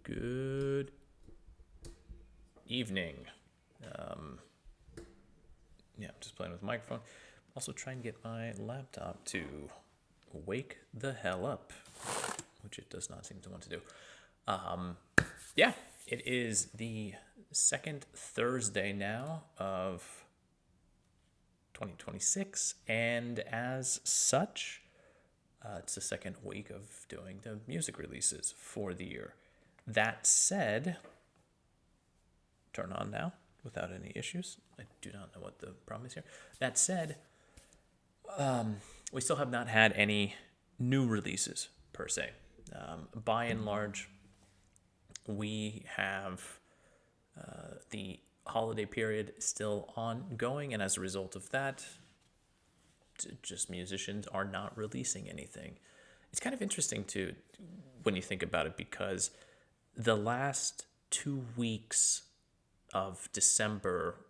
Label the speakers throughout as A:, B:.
A: Good evening. I'm just playing with the microphone. Also trying to get my laptop to wake the hell up, which it does not seem to want to do. It is the second Thursday now of 2026, and as such, it's the second week of doing the music releases for the year. That said, turn on now without any issues. I do not know what the problem is here. That said, we still have not had any new releases per se. By and large, we have the holiday period still ongoing, and as a result of that, just musicians are not releasing anything. It's kind of interesting too when you think about it, because the last 2 weeks of December,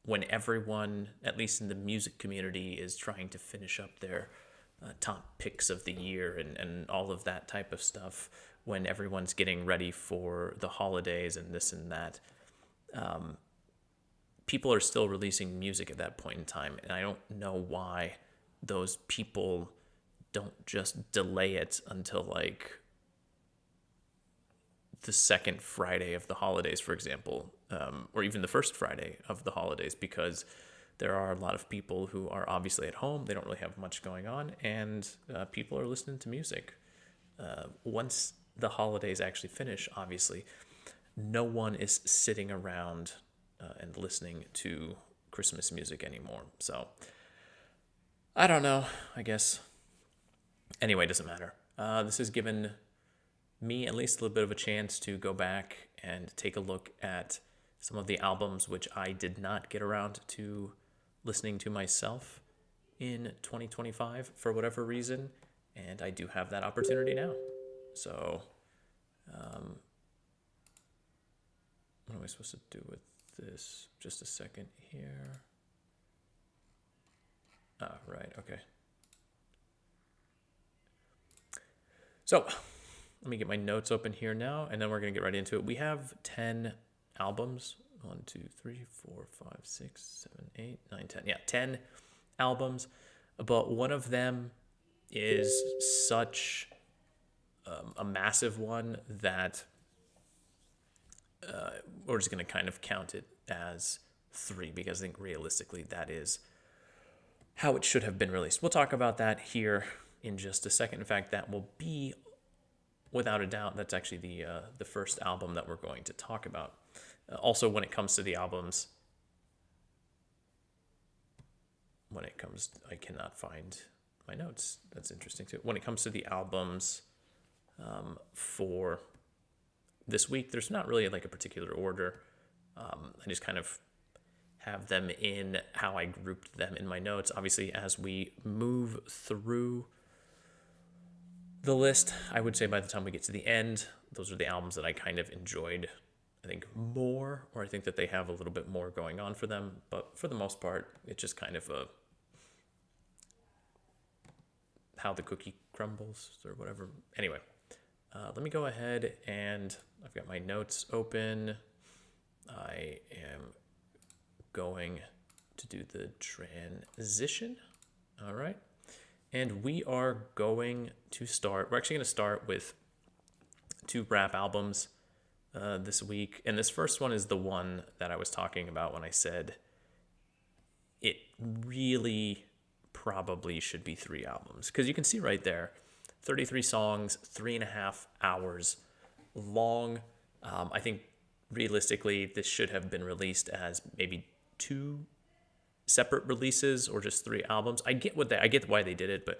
A: when everyone, at least in the music community, is trying to finish up their top picks of the year and all of that type of stuff, when everyone's getting ready for the holidays and this and that, people are still releasing music at that point in time. And I don't know why those people don't just delay it until like the second Friday of the holidays, for example, or even the first Friday of the holidays, because there are a lot of people who are obviously at home. They don't really have much going on, and people are listening to music. Once the holidays actually finish, obviously, no one is sitting around and listening to Christmas music anymore. So, I don't know, I guess. Anyway, it doesn't matter. This has given me at least a little bit of a chance to go back and take a look at some of the albums which I did not get around to listening to myself in 2025 for whatever reason, and I do have that opportunity now. So, what am I supposed to do with this? Just a second here. Right, okay. So, let me get my notes open here now, and then we're going to get right into it. We have 10 albums. 1, 2, 3, 4, 5, 6, 7, 8, 9, 10. Yeah, 10 albums. But one of them is such a massive one that we're just going to kind of count it as 3, because I think realistically that is how it should have been released. We'll talk about that here in just a second. In fact, that will be, without a doubt, that's actually the first album that we're going to talk about. Also, when it comes to the albums, I cannot find my notes. That's interesting too. When it comes to the albums for this week, there's not really like a particular order. I just kind of have them in how I grouped them in my notes. Obviously, as we move through the list, I would say by the time we get to the end, those are the albums that I kind of enjoyed, I think, more, or I think that they have a little bit more going on for them. But for the most part, it's just kind of how the cookie crumbles or whatever. Anyway, let me go ahead, and I've got my notes open. I am going to do the transition. All right. And we are going to start, we're actually going to start with 2 rap albums this week. And this first one is the one that I was talking about when I said it really probably should be 3 albums. Because you can see right there, 33 songs, 3.5 hours long. I think realistically, this should have been released as maybe 2 separate releases or just 3 albums. I get why they did it, but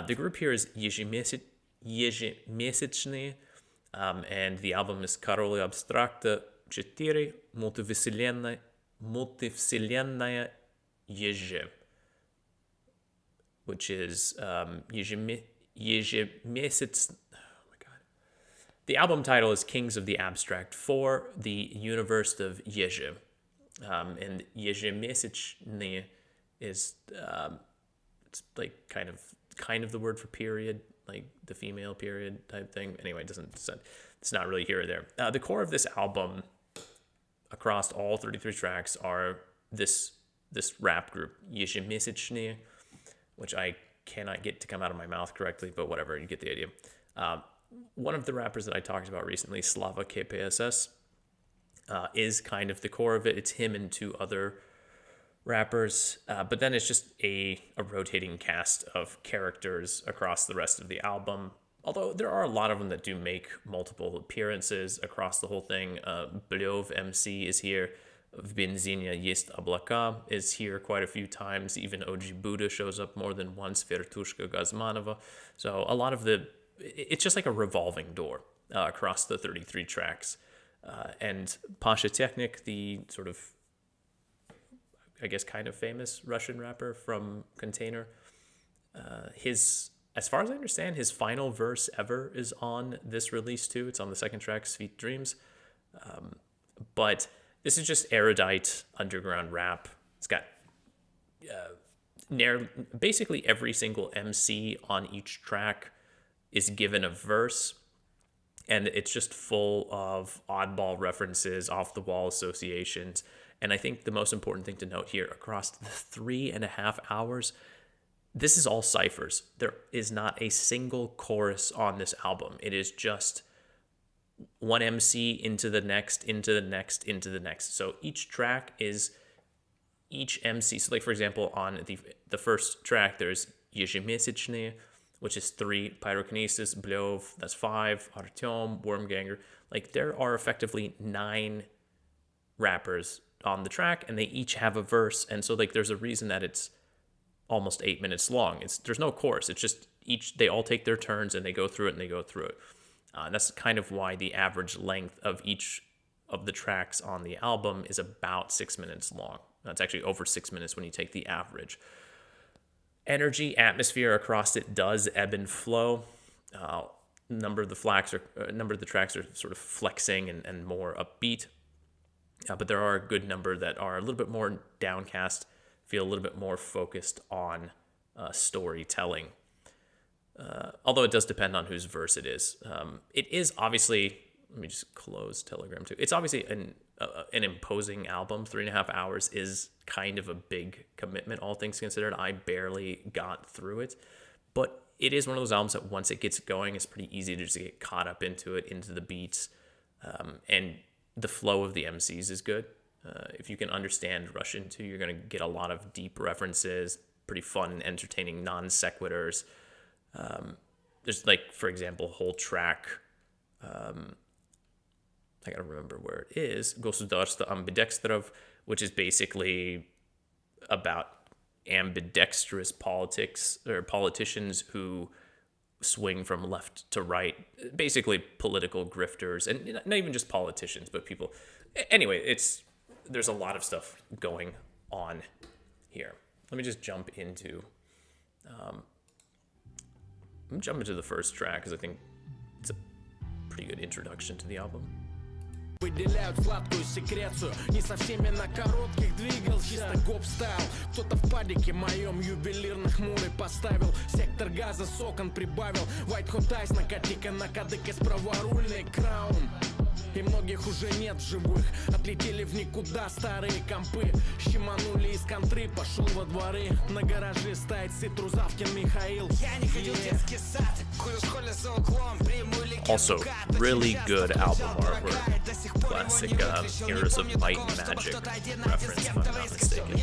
A: the group here is Ежемесячные, and the album is Короли, Астракта, 4, Мультивселенная, Ежемесячные, which is Ежемесяц. Oh my god. The album title is Kings of the Abstract for the universe of Ежи. And Ежемесячные is it's like kind of the word for period, like the female period type thing. Anyway, it's not really here or there. The core of this album across all 33 tracks are this rap group, Ежемесячные, which I cannot get to come out of my mouth correctly, but whatever, you get the idea. One of the rappers that I talked about recently, Slava KPSS, is kind of the core of it. It's him and two other rappers, but then it's just a rotating cast of characters across the rest of the album. Although there are a lot of them that do make multiple appearances across the whole thing. Blöv MC is here. В бензине есть облака is here quite a few times. Even OG Buddha shows up more than once. Vertushka Gazmanova. So a lot of it's just like a revolving door across the 33 tracks. And Pasha Technik, the sort of, I guess, kind of famous Russian rapper from Container, as far as I understand, his final verse ever is on this release too. It's on the second track, Sweet Dreams. But this is just erudite underground rap. It's got basically every single MC on each track is given a verse, and it's just full of oddball references, off-the-wall associations. And I think the most important thing to note here, across the 3.5 hours, this is all ciphers. There is not a single chorus on this album. It is just one MC into the next, into the next, into the next. So each track is each MC. So like, for example, on the first track, there's Ежемесячные, which is 3, Pyrokinesis, Blöv, that's 5, Artyom, Wormganger. Like, there are effectively 9 rappers on the track, and they each have a verse. And so like, there's a reason that it's almost 8 minutes long. There's no chorus. It's just they all take their turns and they go through it and they go through it. That's kind of why the average length of each of the tracks on the album is about 6 minutes long. It's actually over 6 minutes when you take the average. Energy, atmosphere across it does ebb and flow. Number of the tracks are sort of flexing and more upbeat. But there are a good number that are a little bit more downcast, feel a little bit more focused on storytelling. Although it does depend on whose verse it is. It is obviously, let me just close Telegram too. It's obviously an imposing album. 3.5 hours is kind of a big commitment, all things considered. I barely got through it, but it is one of those albums that once it gets going, it's pretty easy to just get caught up into it, into the beats, and the flow of the MCs is good. If you can understand Russian too, you're going to get a lot of deep references, pretty fun and entertaining non sequiturs. There's like, for example, a whole track, I gotta remember where it is, Государство амбидекстров, which is basically about ambidextrous politics, or politicians who swing from left to right, basically political grifters, and not even just politicians, but people. Anyway, there's a lot of stuff going on here. Let me just jump into the first track, because I think it's a pretty good introduction to the album.
B: Выделяют сладкую секрецию. Не со всеми на коротких двигал, чисто гоп-стайл. Кто-то в падике моем ювелирно хмурый поставил. Сектор газа с окон прибавил. White hot ice, накати-ка на кадык из праворульный краун. И многих уже нет живых. Отлетели в никуда старые компы. Щеманули из контры, пошел во дворы. На гараже стоит Цитрузавкин Михаил. Я не ходил в детский сад. Курю в школе за углом.
A: Also, really good album artwork. Classic Heroes of Might and Magic reference, if I'm not mistaken.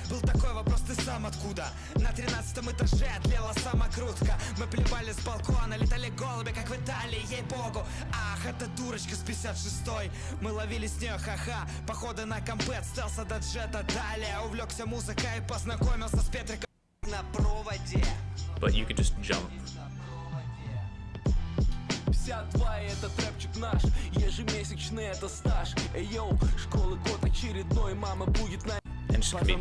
B: Был такой вопрос, ты сам откуда? На 13-м этаже тлела самокрутка. Мы плевали с балкона, летали голуби, как в Италии, ей-богу. Ах, эта дурочка с 56-й. Мы ловили с нее ха-ха. Походы на компет, стелса до джета. Далее увлекся музыкой и познакомился с Петриком на проводе.
A: But you could just jump.
C: 52 это трэпчик наш, ежемесячный это стаж. Эй йоу, школы год очередной, мама будет на...
A: And just be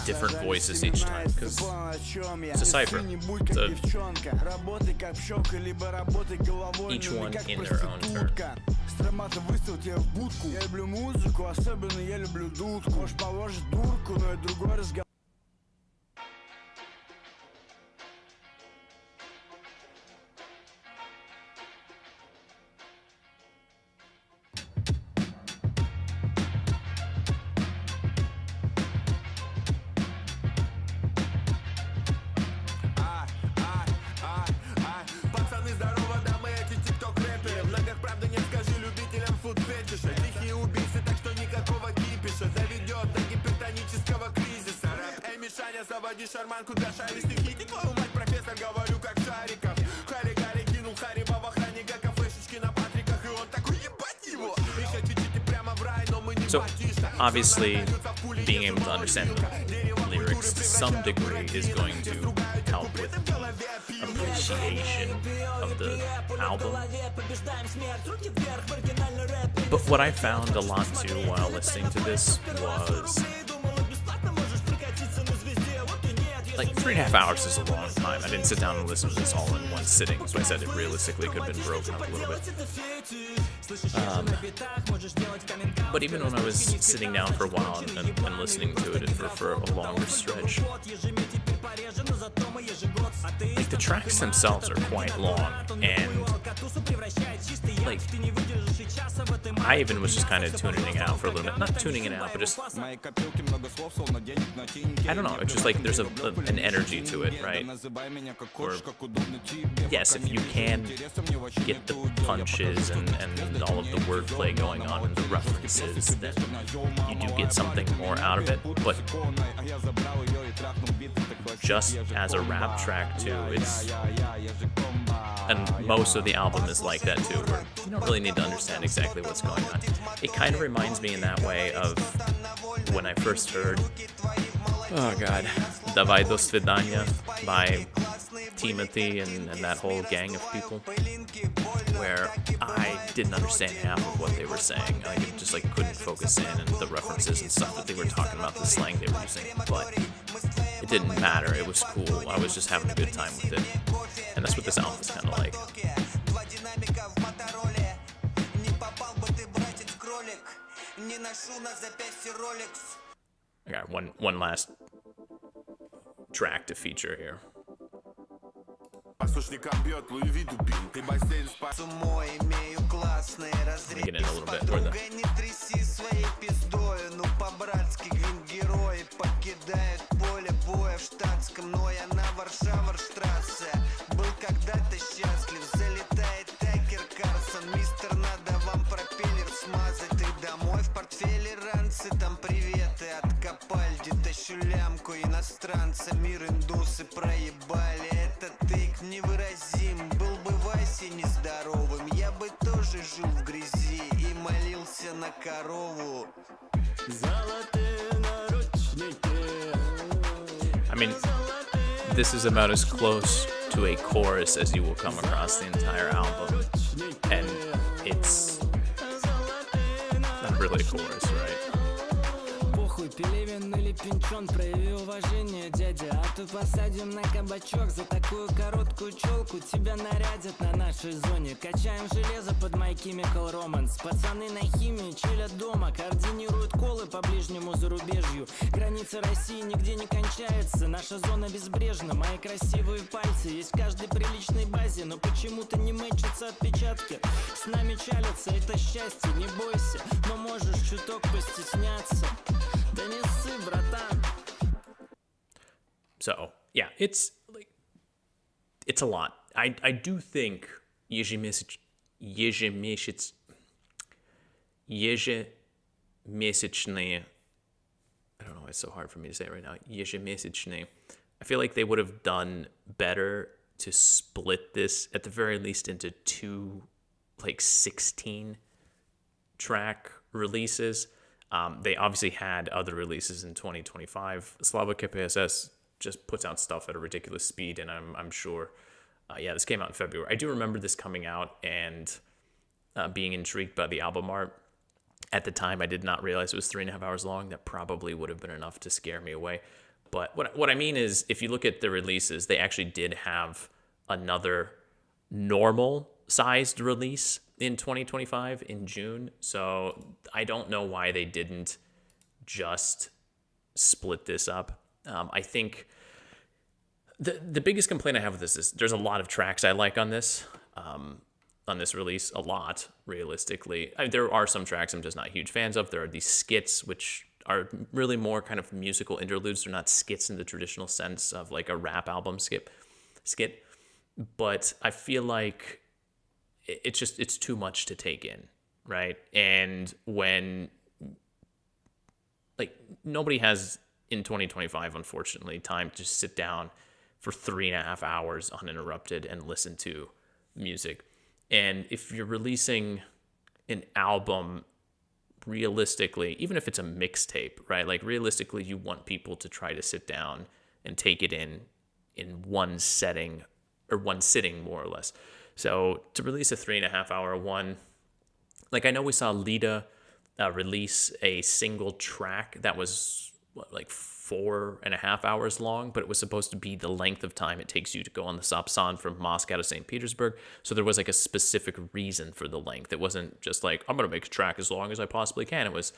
A: different voices each time, because it's a cipher. Each one in their own turn.
D: Стромата выставил тебя в будку. Я люблю музыку, особенно я люблю дудку. Может, положит дурку, но это другой разговор.
E: Саня, заводи шарманку для шаристых. Иди твою мать, профессор, говорю как шариков. Хари кинул Харибова охранника, кафешечки на Патриках, и он такой, ебать его. Еще чуть-чуть и прямо в рай, но мы не
A: So,
E: батишь.
A: obviously, being able to understand the lyrics to some degree is going to help with appreciation of the album. But what I found a lot too while listening to this was, like, 3.5 hours is a long time. I didn't sit down and listen to this all in one sitting, so I said it realistically could have been broken up a little bit. But even when I was sitting down for a while and listening to it for a longer stretch, like, the tracks themselves are quite long, and like, I even was just kind of tuning it out for a little bit. Not tuning it out, but just, I don't know, it's just like there's an energy to it, right? Or, yes, if you can get the punches and all of the wordplay going on and the references, then you do get something more out of it. But just as a rap track too, it's, and most of the album is like that too, where you don't really need to understand exactly what's going on. It kind of reminds me in that way of when I first heard, oh god, Давай до свидания by Timothy and that whole gang of people, where I didn't understand half of what they were saying. I just like couldn't focus in, and the references and stuff that they were talking about, the slang they were using, but it didn't matter. It was cool. I was just having a good time with it. And that's what this album is kind of like. I got one last track to feature here. Let me get in a little bit more than
F: там приветы откопали, тащу лямку иностранца, мир индусы проебали. Этот тык невыразим, был бы Васей нездоровым, я бы тоже жил в грязи и молился на корову. Золотые наручники.
A: I mean, this is about as close to a chorus as you will come across the entire album, and it's not really a chorus, right?
G: Пелевин или пинчон, прояви уважение, дядя. А то посадим на кабачок за такую короткую челку. Тебя нарядят на нашей зоне. Качаем железо под My Chemical Romance. Пацаны на химии чилят дома, координируют колы по ближнему зарубежью. Граница России нигде не кончается, наша зона безбрежна. Мои красивые пальцы есть в каждой приличной базе, но почему-то не мэчатся отпечатки. С нами чалятся, это счастье, не бойся, но можешь чуток постесняться.
A: So yeah, it's like, it's a lot. I do think ежемесячные, I don't know why it's so hard for me to say it right now, ежемесячные, I feel like they would have done better to split this at the very least into two, like, 16 track releases. They obviously had other releases in 2025. Slava KPSS just puts out stuff at a ridiculous speed, and I'm sure, yeah, this came out in February. I do remember this coming out and being intrigued by the album art. At the time, I did not realize it was 3.5 hours long. That probably would have been enough to scare me away. But what I mean is, if you look at the releases, they actually did have another normal-sized release in 2025 in June. So I don't know why they didn't just split this up. I think the biggest complaint I have with this is there's a lot of tracks I like on this release, a lot, realistically. There are some tracks I'm just not huge fans of. There are these skits, which are really more kind of musical interludes. They're not skits in the traditional sense of like a rap album skit. But I feel like it's too much to take in, right? And when, like, nobody has in 2025, unfortunately, time to just sit down for 3.5 hours uninterrupted and listen to music. And if you're releasing an album, realistically, even if it's a mixtape, right? Like realistically, you want people to try to sit down and take it in one setting or one sitting, more or less. So to release a 3.5 hour one, like I know we saw Lida release a single track that was like 4.5 hours long, but it was supposed to be the length of time it takes you to go on the Sapsan from Moscow to St. Petersburg. So there was like a specific reason for the length. It wasn't just like, I'm going to make a track as long as I possibly can. It was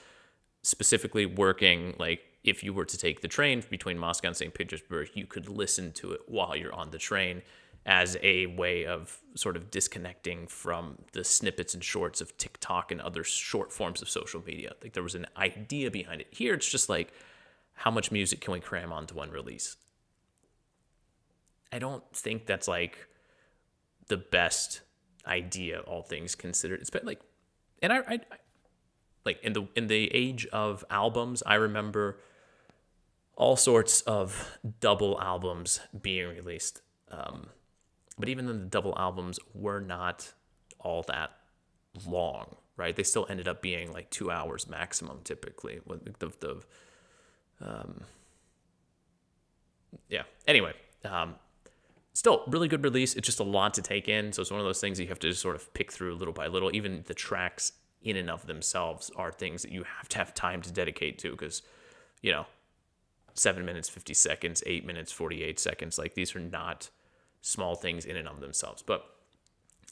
A: specifically working, like if you were to take the train between Moscow and St. Petersburg, you could listen to it while you're on the train as a way of sort of disconnecting from the snippets and shorts of TikTok and other short forms of social media. Like there was an idea behind it. Here, it's just like, how much music can we cram onto one release? I don't think that's like the best idea, all things considered. It's been like, and I like in the age of albums, I remember all sorts of double albums being released. But even then, the double albums were not all that long, right? They still ended up being like 2 hours maximum, typically. Anyway, still really good release. It's just a lot to take in. So it's one of those things that you have to just sort of pick through little by little. Even the tracks in and of themselves are things that you have to have time to dedicate to, because, 7 minutes, 50 seconds, 8 minutes, 48 seconds. Like these are not small things in and of themselves. But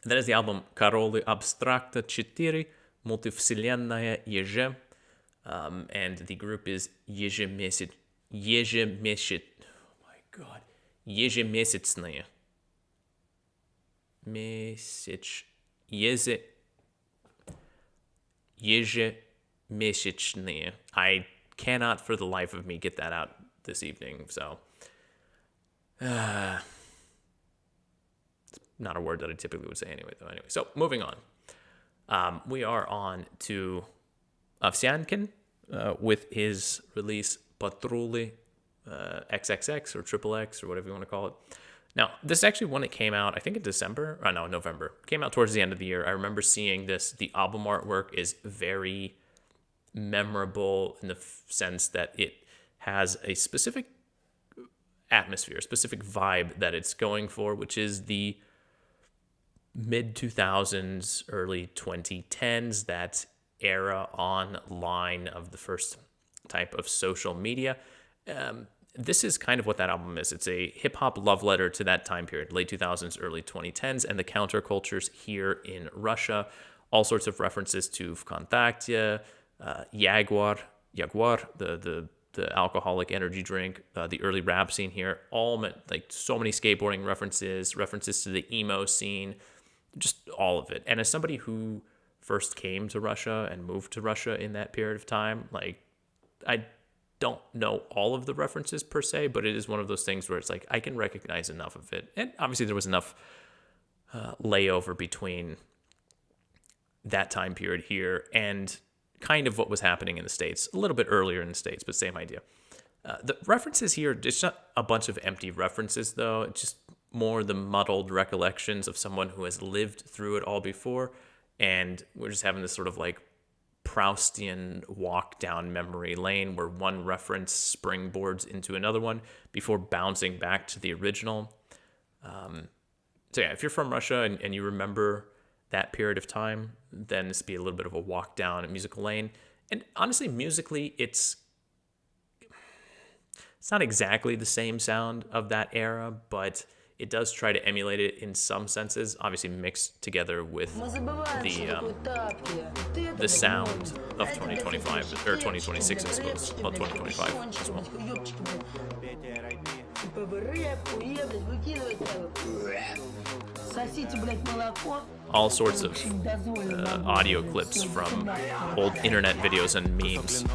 A: that is the album Koroли Астракта 4, Мультивселенная, Еже. And the group is Ежемесячные. Ежемесячные. I cannot for the life of me get that out this evening, so it's not a word that I typically would say anyway, though. Anyway, so moving on. We are on to Овсянкин with his release ПаТрУлИ XXX or XXX or whatever you want to call it. Now, this is actually one that came out, I think in November. Came out towards the end of the year. I remember seeing this. The album artwork is very memorable in the sense that it has a specific atmosphere, a specific vibe that it's going for, which is the mid-2000s, early 2010s, that era online of the first type of social media. This is kind of what that album is. It's a hip-hop love letter to that time period, late 2000s, early 2010s, and the countercultures here in Russia. All sorts of references to VKontakte, Jaguar, the alcoholic energy drink, the early rap scene here, all meant like so many skateboarding references to the emo scene, just all of it. And as somebody who first came to Russia and moved to Russia in that period of time, like I don't know all of the references per se, but it is one of those things where it's like I can recognize enough of it. And obviously there was enough layover between that time period here and kind of what was happening in the States, a little bit earlier in the States, but same idea. The references here, it's not a bunch of empty references though, it's just more the muddled recollections of someone who has lived through it all before, and we're just having this sort of like Proustian walk down memory lane where one reference springboards into another one before bouncing back to the original. So yeah, if you're from Russia and you remember that period of time, then this would be a little bit of a walk down a musical lane. And honestly, musically, it's not exactly the same sound of that era, but it does try to emulate it in some senses, obviously mixed together with the sound of 2025, or 2026, I suppose. Well, 2025 as well. All sorts of audio clips from old internet videos and memes.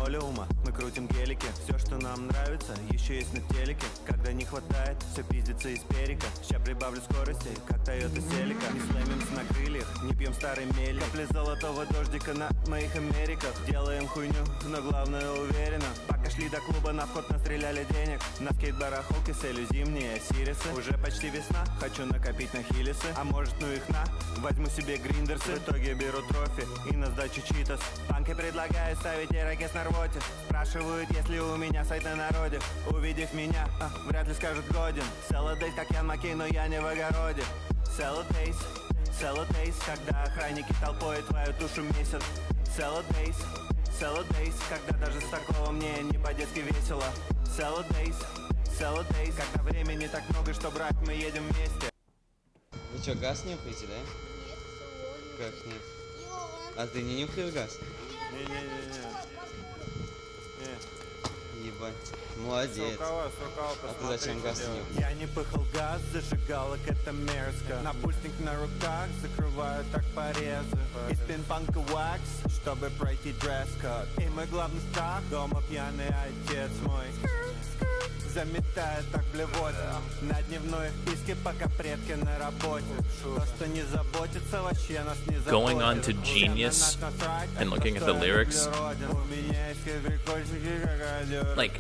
D: Мы крутим гелики, все, что нам нравится, еще есть на телеке. Когда не хватает, все пиздится из перика. Ща прибавлю скорости, как Тойота Селика. Не слэмимся на крыльях, не пьем старый мель. Капли золотого дождика на моих Америках. Делаем хуйню, но главное уверенно. Пока Дошли до клуба, на вход настреляли денег. На скейт-барахолке селю зимние сирисы. Уже почти весна, хочу накопить на хилисы. А может ну их на, возьму себе гриндерсы. В итоге беру трофи и на сдачу читас. Банки предлагают ставить эрогез на рвоте. Спрашивают, если у меня сайт на народе. Увидев меня, вряд ли скажут годен. Селодейс, как Ян Маккей, но я не в огороде. Селодейс, когда охранники толпой твою тушу месят. Селодейс, когда даже с такого мне не по-детски весело. Селодейс, когда времени так много, что брать мы едем вместе.
H: Вы что, газ нюхаете, да? Как нет? А ты не нюхаешь газ?
D: Не.
H: Ебать. Молодец. А ты зачем газ нюхаешь?
D: Я не пыхал газ, зажигалок, это мерзко. Напульсник на руках, закрываю так порезы. Из пинг-понга вакс, чтобы пройти дресс-код. И мой главный страх, дома пьяный отец мой заметает так блевотина. На дневной вписке, пока предки на работе. То, что не заботится, вообще нас не заботит.
A: Going on to Genius and looking at the lyrics, like,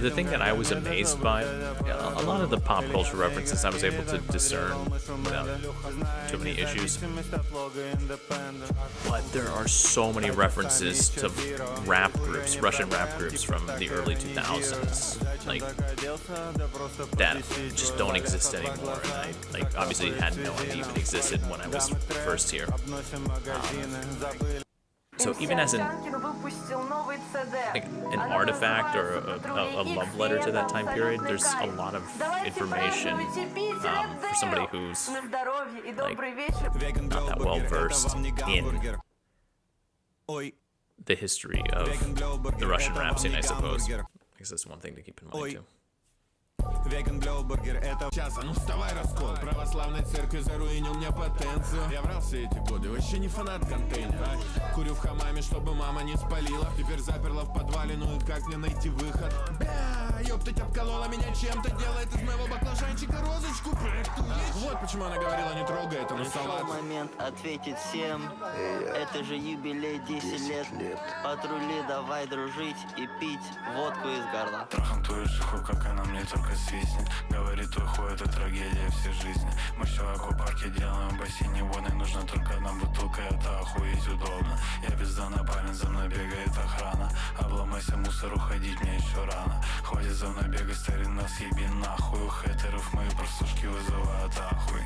A: the thing that I was amazed by, a lot of the pop culture references I was able to discern without too many issues, but there are so many references to rap groups, Russian rap groups from the early 2000s, like, that just don't exist anymore, and I obviously had no idea even existed when I was first here. So even as an artifact or a love letter to that time period, there's a lot of information for somebody who's like not that well versed in the history of the Russian rap scene, I suppose. I guess that's one thing to keep in mind too.
E: Сейчас, а ну вставай, раскол. Православной церкви заруинил мне потенцию. Я врал все эти годы, вообще не фанат контейнера. Курю в хамаме, чтобы мама не спалила. Теперь заперла в подвале, ну и как мне найти выход? Бля, ёптать, обколола меня чем-то. Делает из моего баклажанчика розочку. Вот почему она говорила, не трогай это на салат.
I: Момент ответить всем. Это же юбилей 10 лет. ПаТрУлИ, давай дружить и пить водку из горла.
J: Трахом твою шиху, как она мне только свистнет. Говорит, твой хуй, это трагедия всей жизни. Мы все в аквапарке делаем, в бассейне водной. Нужна только одна бутылка, это охуеть удобно. Я бездана парень, за мной бегает охрана. Обломайся, мусор, уходить мне еще рано. Хватит за мной бегать, старина, съеби нахуй. У хейтеров мои просушки вызывают ахуй.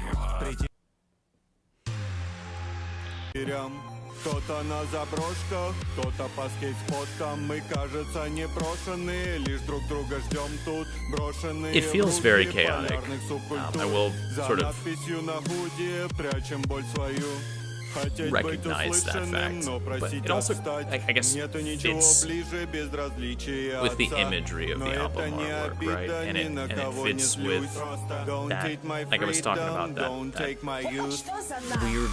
D: Кто-то на заброшках, кто-то по скейт-споткам. Мы, кажется, не брошенные, лишь друг друга ждем тут. Брошенные
A: It feels very chaotic. I will sort of recognize that fact, but it also, I guess, fits with the imagery of the album artwork, right? And it fits with that, like I was talking about, that weird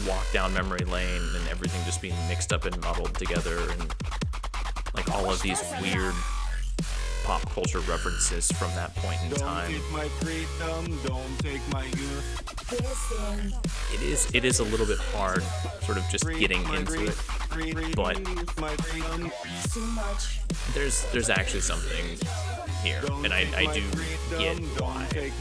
A: walk down memory lane and everything just being mixed up and muddled together, and like all of these weird pop culture references from that point in time. It is a little bit hard sort of just getting into it, but there's actually something here, and I do get why.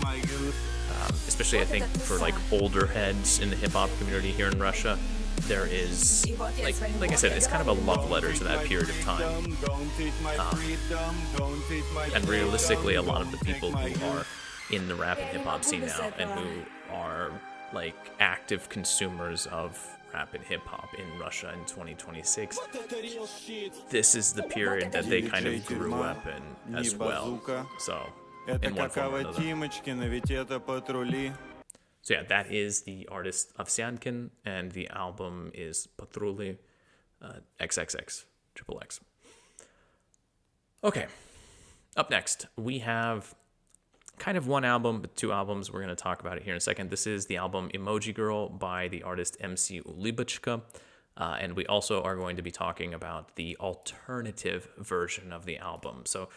A: Especially I think for like older heads in the hip-hop community here in Russia, there is, like I said, it's kind of a love letter to that period of time. And realistically, a lot of the people who are in the rap and hip-hop scene now and who are like active consumers of rap and hip-hop in Russia in 2026, this is the period that they kind of grew up in as well. So in one form or another. So yeah, that is the artist Ovsyankin, and the album is ПаТрУлИ XXX XXX. Okay, up next we have kind of one album, but two albums. We're going to talk about it here in a second. This is the album EMOJI GIRL by the artist MC улыбочка, and we also are going to be talking about the alternative version of the album. So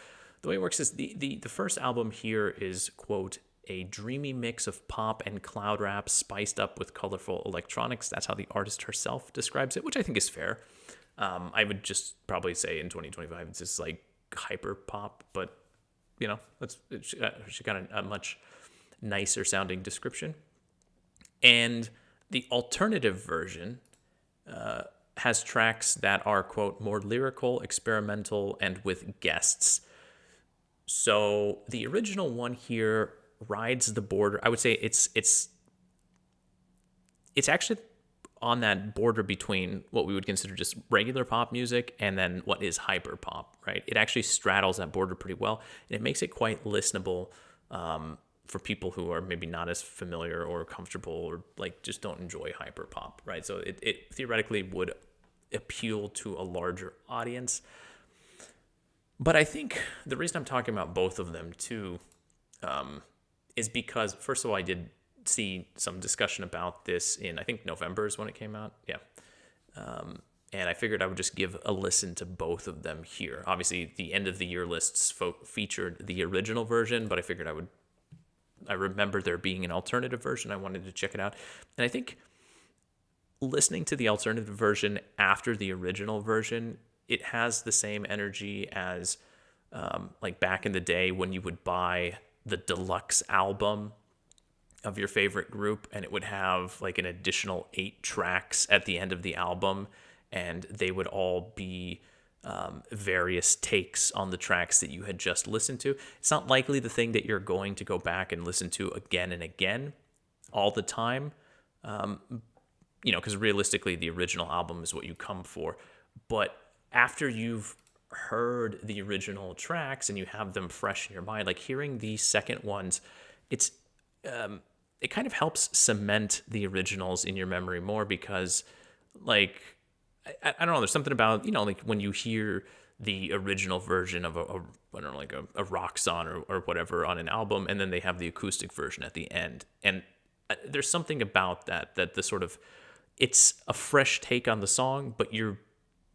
A: the way it works is the first album here is, quote, a dreamy mix of pop and cloud rap spiced up with colorful electronics. That's how the artist herself describes it, which I think is fair. I would just probably say in 2025, it's just like hyper pop, but you know, she got a much nicer sounding description. And the alternative version has tracks that are, quote, more lyrical, experimental, and with guests. So the original one here rides the border. I would say it's actually on that border between what we would consider just regular pop music and then what is hyper pop, right? It actually straddles that border pretty well, and it makes it quite listenable for people who are maybe not as familiar or comfortable or like just don't enjoy hyper pop, right? So it theoretically would appeal to a larger audience. But I think the reason I'm talking about both of them too is because, first of all, I did see some discussion about this in, I think November is when it came out. Yeah. And I figured I would just give a listen to both of them here. Obviously, the end of the year lists featured the original version, but I figured I remember there being an alternative version. I wanted to check it out. And I think listening to the alternative version after the original version, it has the same energy as like back in the day when you would buy the deluxe album of your favorite group, and it would have like an additional 8 tracks at the end of the album, and they would all be various takes on the tracks that you had just listened to. It's not likely the thing that you're going to go back and listen to again and again all the time, you know, because realistically the original album is what you come for. But after you've heard the original tracks and you have them fresh in your mind, like hearing these second ones, it kind of helps cement the originals in your memory more, because like I don't know, there's something about, you know, like when you hear the original version of I don't know, like a rock song or whatever on an album, and then they have the acoustic version at the end, and there's something about that the sort of, it's a fresh take on the song, but your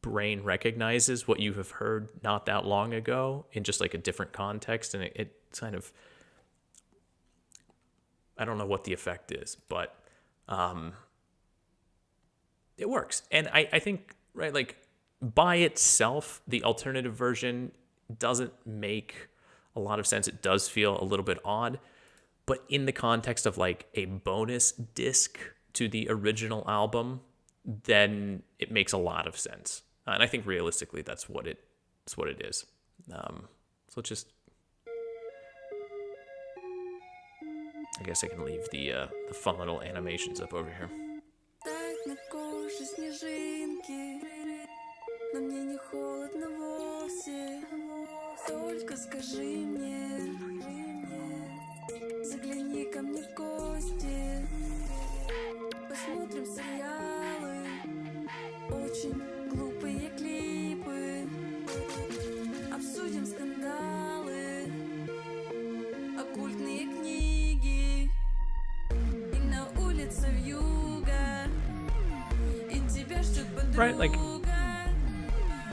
A: brain recognizes what you have heard not that long ago in just like a different context, and it kind of, I don't know what the effect is, but it works. And I think, right, like by itself, the alternative version doesn't make a lot of sense. It does feel a little bit odd, but in the context of like a bonus disc to the original album, then it makes a lot of sense. And I think realistically, that's what it is. So let's just, I guess I can leave the fun little animations up over here.
K: Посмотрим сериалы, очень глупые клипы, обсудим скандалы, оккультные книги, и на улице вьюга, и тебя ждет подруга.
A: Right, like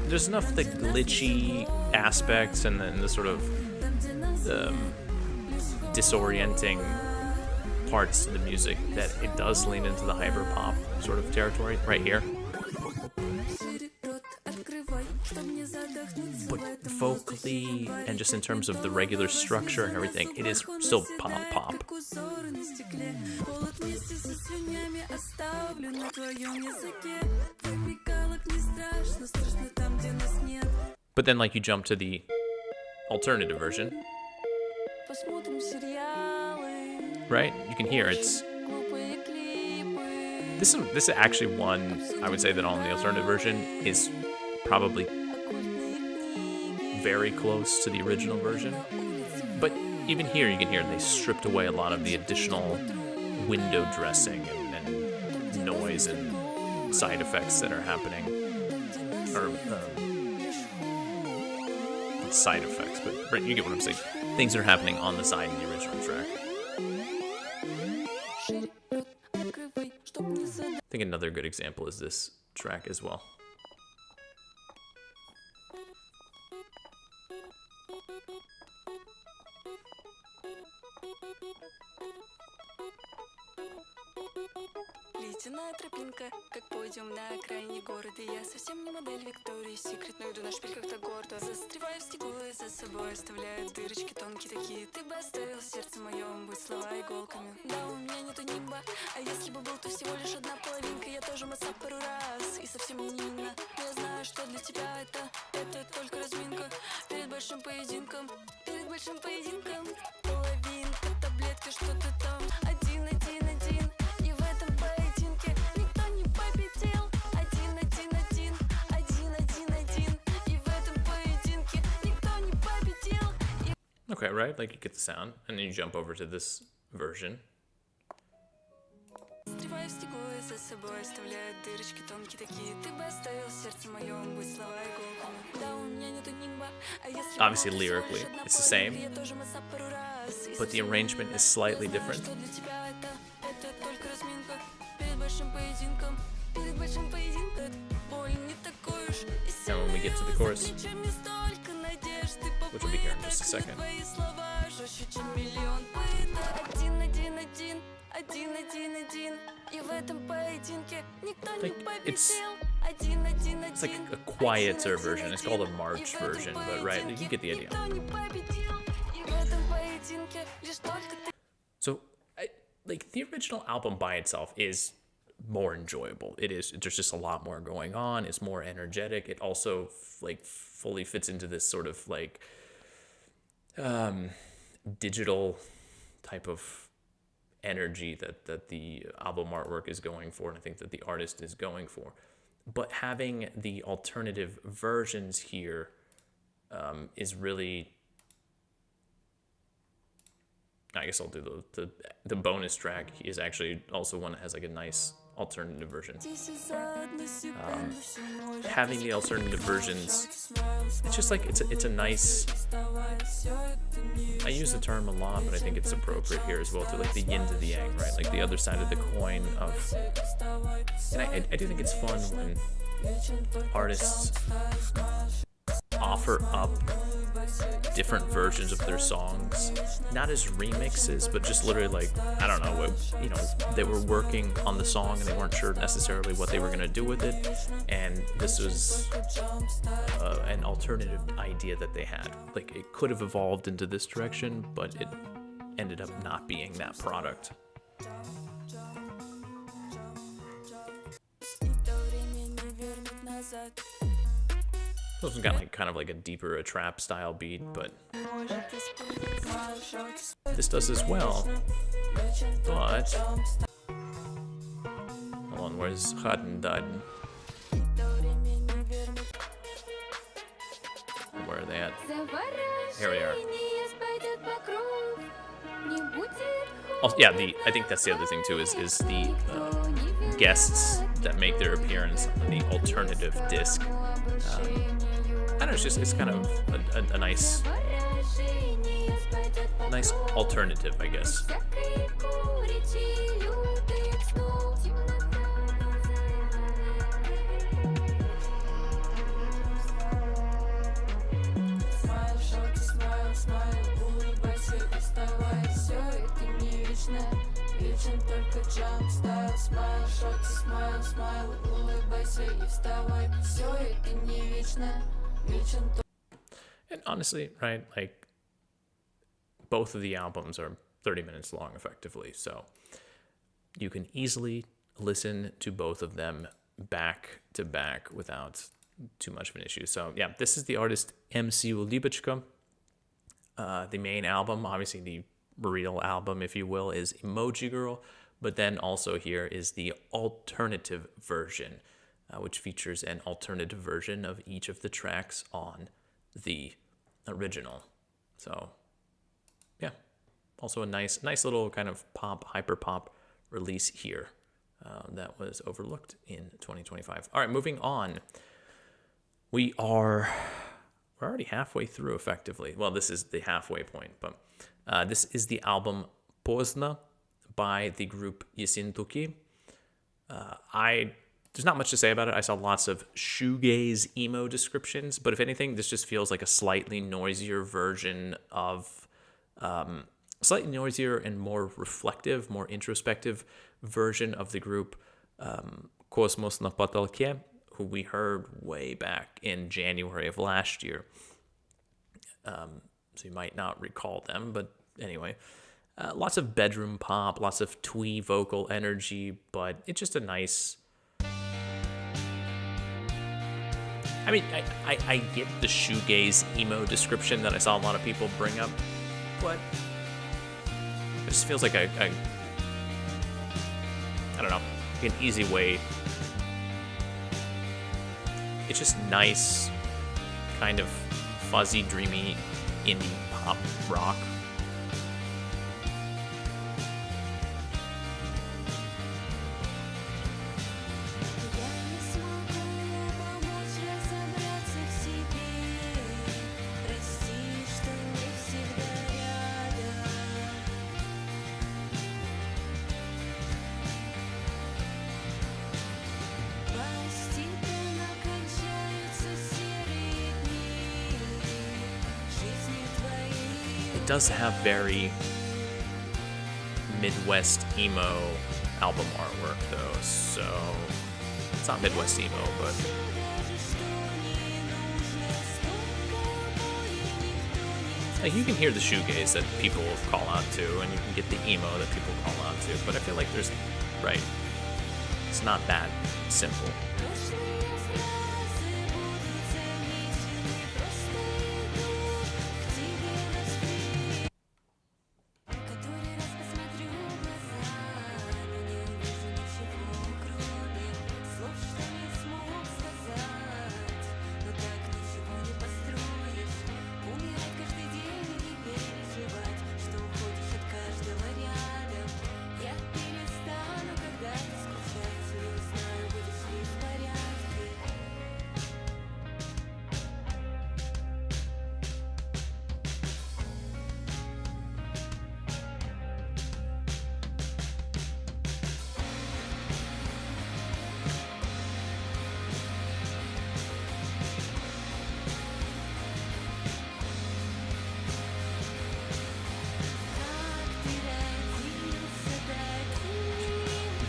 A: there's enough the glitchy aspects and then the sort of disorienting parts of the music that it does lean into the hyper pop sort of territory right here. But vocally and just in terms of the regular structure and everything, it is still pop. But then like you jump to the alternative version, right? You can hear it's this is actually one I would say that on the alternative version is probably very close to the original version. But even here you can hear they stripped away a lot of the additional window dressing and noise and side effects that are happening, or not side effects, but right, you get what I'm saying. Things that are happening on the side in the original track. I think another good example is this track as well.
K: Ледяная тропинка, как подиум на окраине города. Я совсем не модель Виктории Секрет, но иду на шпиль как-то гордо. Застреваю в снегу и за собой оставляю дырочки тонкие такие. Ты бы оставил в сердце моем быть слова иголками. Да, у меня нету нимба, а если бы был, то всего лишь одна половинка. Я тоже масса пару раз и совсем не невинна. Но я знаю, что для тебя это только разминка. Перед большим поединком, перед большим поединком. Половинка таблетки, что ты там. Один, один, один. И в этом поединке никто не победил. Один, один, один. Один, один, один. И в этом поединке никто не победил.
A: Okay, right? Like you get the sound, and then you jump over to this version.
K: Застреваю в снегу и за собой оставляю дырочки тонкие такие. Ты бы оставил в сердце моем быть слова иголками. Да, у меня нету нимба, а если
A: Obviously, lyrically, it's the same,
K: я тоже масса пару раз.
A: but the arrangement is slightly different.
K: Что для тебя это только разминка. Перед большим поединком, перед большим поединком. Боль не такой уж и
A: And when we get to the chorus,
K: чем не столько надежды.
A: which will be here in just a second.
K: Твои слова жестче, чем миллион пыток. Один, один, один. Один, один, один. И в этом поединке никто не победил. Один, один, один.
A: It's like a quieter version. It's called a march version, but right, you get the idea. So, like the original album by itself is more enjoyable. It is. There's just a lot more going on. It's more energetic. It also like fully fits into this sort of like digital type of energy that the album artwork is going for, and I think that the artist is going for. But having the alternative versions here is really, I guess I'll do the bonus track is actually also one that has like a nice alternative version. Having the alternative versions, it's just like it's a nice, I use the term a lot, but I think it's appropriate here as well, to like the yin to the yang, right? Like the other side of the coin of, and I do think it's fun when artists offer up different versions of their songs, not as remixes, but just literally like, I don't know, you know, they were working on the song and they weren't sure necessarily what they were going to do with it, and this was an alternative idea that they had. Like it could have evolved into this direction, but it ended up not being that product. This one's got like kind of like a deeper, a trap style beat, but this does as well. But hold on, where's Kada? Where are they at? Here we are. Also, yeah, I think that's the other thing too, is the guests that make their appearance on the alternative disc. I don't know, it's kind of a nice alternative, I guess. And honestly, right, like both of the albums are 30 minutes long effectively, so you can easily listen to both of them back to back without too much of an issue. So yeah, this is the artist ulybочка. The main album, obviously the real album, if you will, is EMOJI GIRL, but then also here is the alternative version, which features an alternative version of each of the tracks on the original. So yeah, also a nice little kind of pop, hyper pop release here that was overlooked in 2025. All right, moving on. We're already halfway through effectively. Well, this is the halfway point, but this is the album Поздно by the group Ессентуки. There's not much to say about it. I saw lots of shoegaze emo descriptions, but if anything, this just feels like a slightly noisier version of, slightly noisier and more reflective, more introspective version of the group Космос на потолке, who we heard way back in January of last year. So you might not recall them, but anyway. Lots of bedroom pop, lots of twee vocal energy, but it's just a nice... I mean, I get the shoegaze emo description that I saw a lot of people bring up, but it just feels like I don't know, an easy way. It's just nice, kind of fuzzy, dreamy indie pop rock. It does have very Midwest emo album artwork though, so it's not Midwest emo, but like you can hear the shoegaze that people call out to, and you can get the emo that people call out to, but I feel like there's, right, it's not that simple.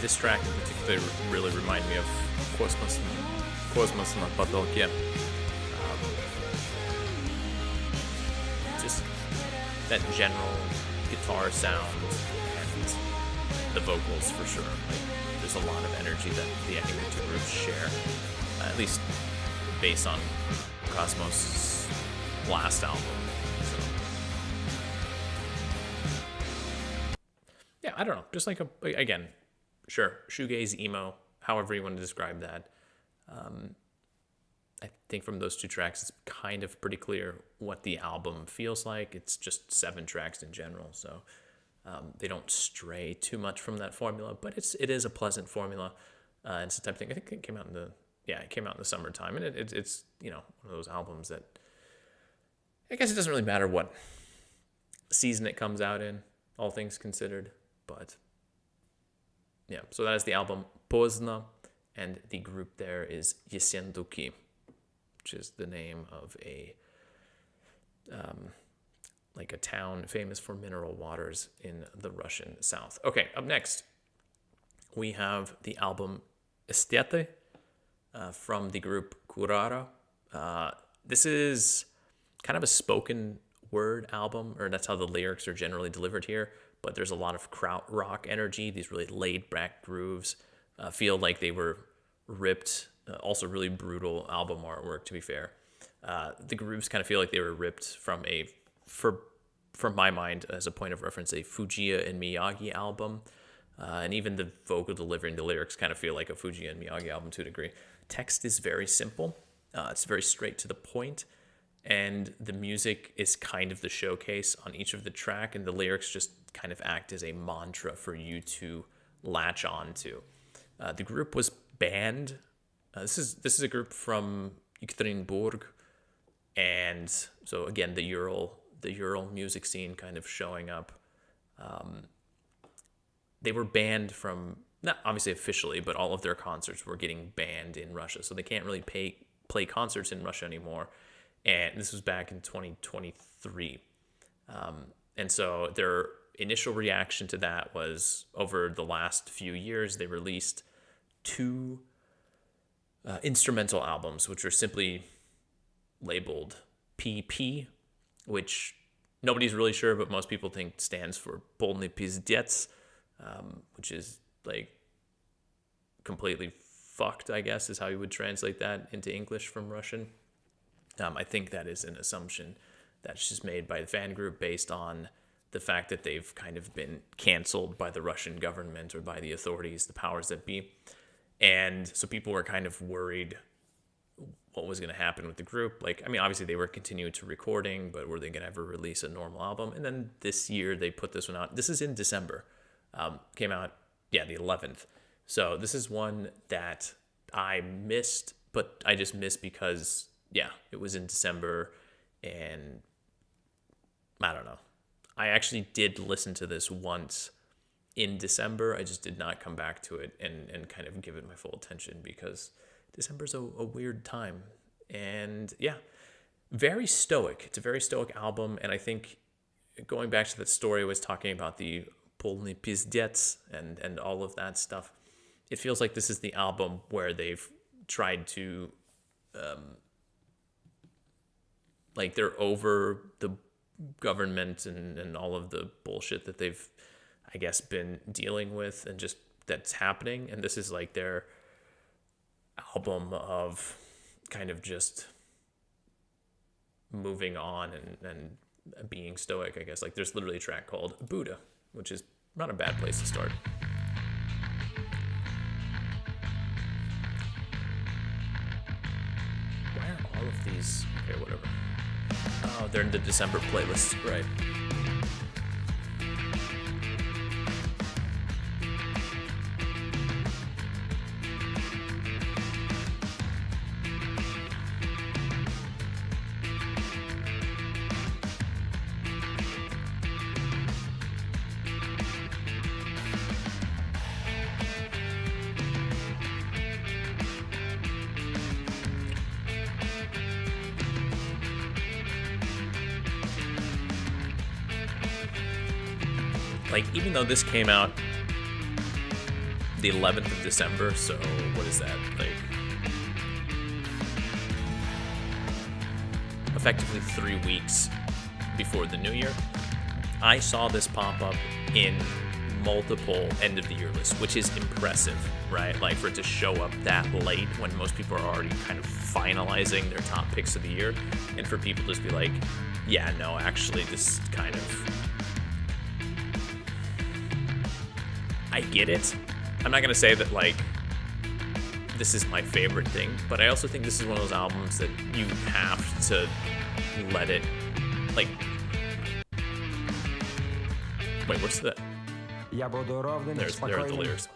A: This track in particular really reminded me of Kosmos на потолке. Just that general guitar sound and the vocals for sure. Like, there's a lot of energy that the two groups share, at least based on Kosmos' last album. So, yeah, I don't know. Just like again. Sure, shoegaze, emo, however you want to describe that. I think from those two tracks, it's kind of pretty clear what the album feels like. It's just 7 tracks in general, so they don't stray too much from that formula. But it is a pleasant formula. It's the type of thing. I think it came out in the summertime, and it's one of those albums that I guess it doesn't really matter what season it comes out in, all things considered, but. Yeah, so that is the album Pozdno, and the group there is Yesentuki, which is the name of a town famous for mineral waters in the Russian south. Okay, up next, we have the album Эстеты from the group Kurara. This is kind of a spoken word album, or that's how the lyrics are generally delivered here. But there's a lot of krautrock energy, these really laid-back grooves. Feel like they were ripped, also really brutal album artwork, to be fair. The grooves kind of feel like they were ripped from from my mind, as a point of reference, a Fujiya and Miyagi album. And even the vocal delivery and the lyrics kind of feel like a Fujiya and Miyagi album to a degree. Text is very simple. It's very straight to the point. And the music is kind of the showcase on each of the track, and the lyrics just kind of act as a mantra for you to latch on to. The group was banned. This is a group from Ekaterinburg, and so again the Ural music scene kind of showing up. They were banned from, not obviously officially, but all of their concerts were getting banned in Russia, so they can't really play concerts in Russia anymore. And this was back in 2023. And so their initial reaction to that was, over the last few years, they released 2 instrumental albums, which are simply labeled PP, which nobody's really sure, but most people think stands for полный пиздец, which is like completely fucked, I guess, is how you would translate that into English from Russian. I think that is an assumption that's just made by the fan group based on the fact that they've kind of been canceled by the Russian government or by the authorities, the powers that be. And so people were kind of worried what was going to happen with the group. Like, I mean, obviously they were continuing to recording, but were they going to ever release a normal album? And then this year they put this one out. This is in December. Came out, the 11th. So this is one that I missed, but I just missed because, it was in December, and I don't know. I actually did listen to this once in December. I just did not come back to it and kind of give it my full attention because December's a weird time. And very stoic. It's a very stoic album. And I think going back to that story I was talking about, the полный пиздец and all of that stuff, it feels like this is the album where they've tried to, like they're over the government and all of the bullshit that they've, I guess, been dealing with and just that's happening. And this is like their album of kind of just moving on and being stoic, I guess. Like there's literally a track called Buddha, which is not a bad place to start. Why are all of these? Okay, whatever. Oh, they're in the December playlist, right? Like, even though this came out the 11th of December, so what is that? Like, effectively 3 weeks before the new year, I saw this pop up in multiple end of the year lists, which is impressive, right? Like, for it to show up that late when most people are already kind of finalizing their top picks of the year, and for people to just be like, yeah, no, actually, this kind of, I get it. I'm not gonna say that like this is my favorite thing, but I also think this is one of those albums that you have to let it, like, wait, where's that? There are the lyrics.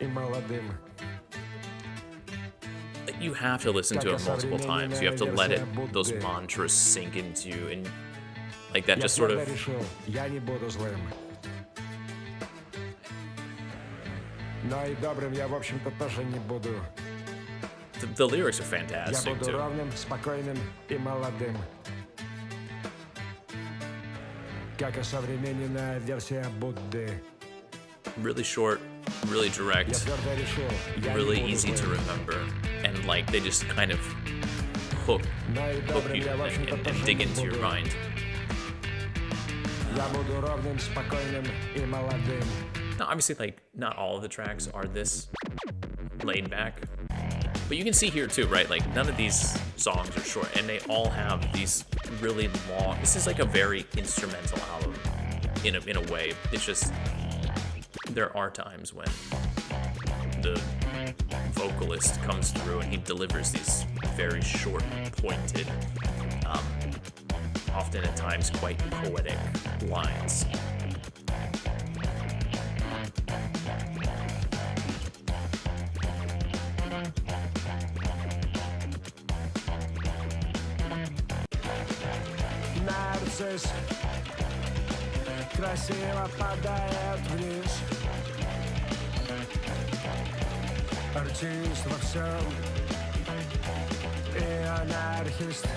A: Like, you have to listen to it multiple times. You have to let it, those mantras sink into you, and like that just sort of. The lyrics are fantastic too. Really short, really direct, really easy to remember, and like they just kind of hook you and dig into your mind. Now, obviously, like, not all of the tracks are this laid back, but you can see here too, right? Like, none of these songs are short, and they all have these really long. This is like a very instrumental album in a way. It's just there are times when the vocalist comes through and he delivers these very short, pointed, often at times quite poetic lines.
L: Красиво падает вниз. Артист во всем и анархист,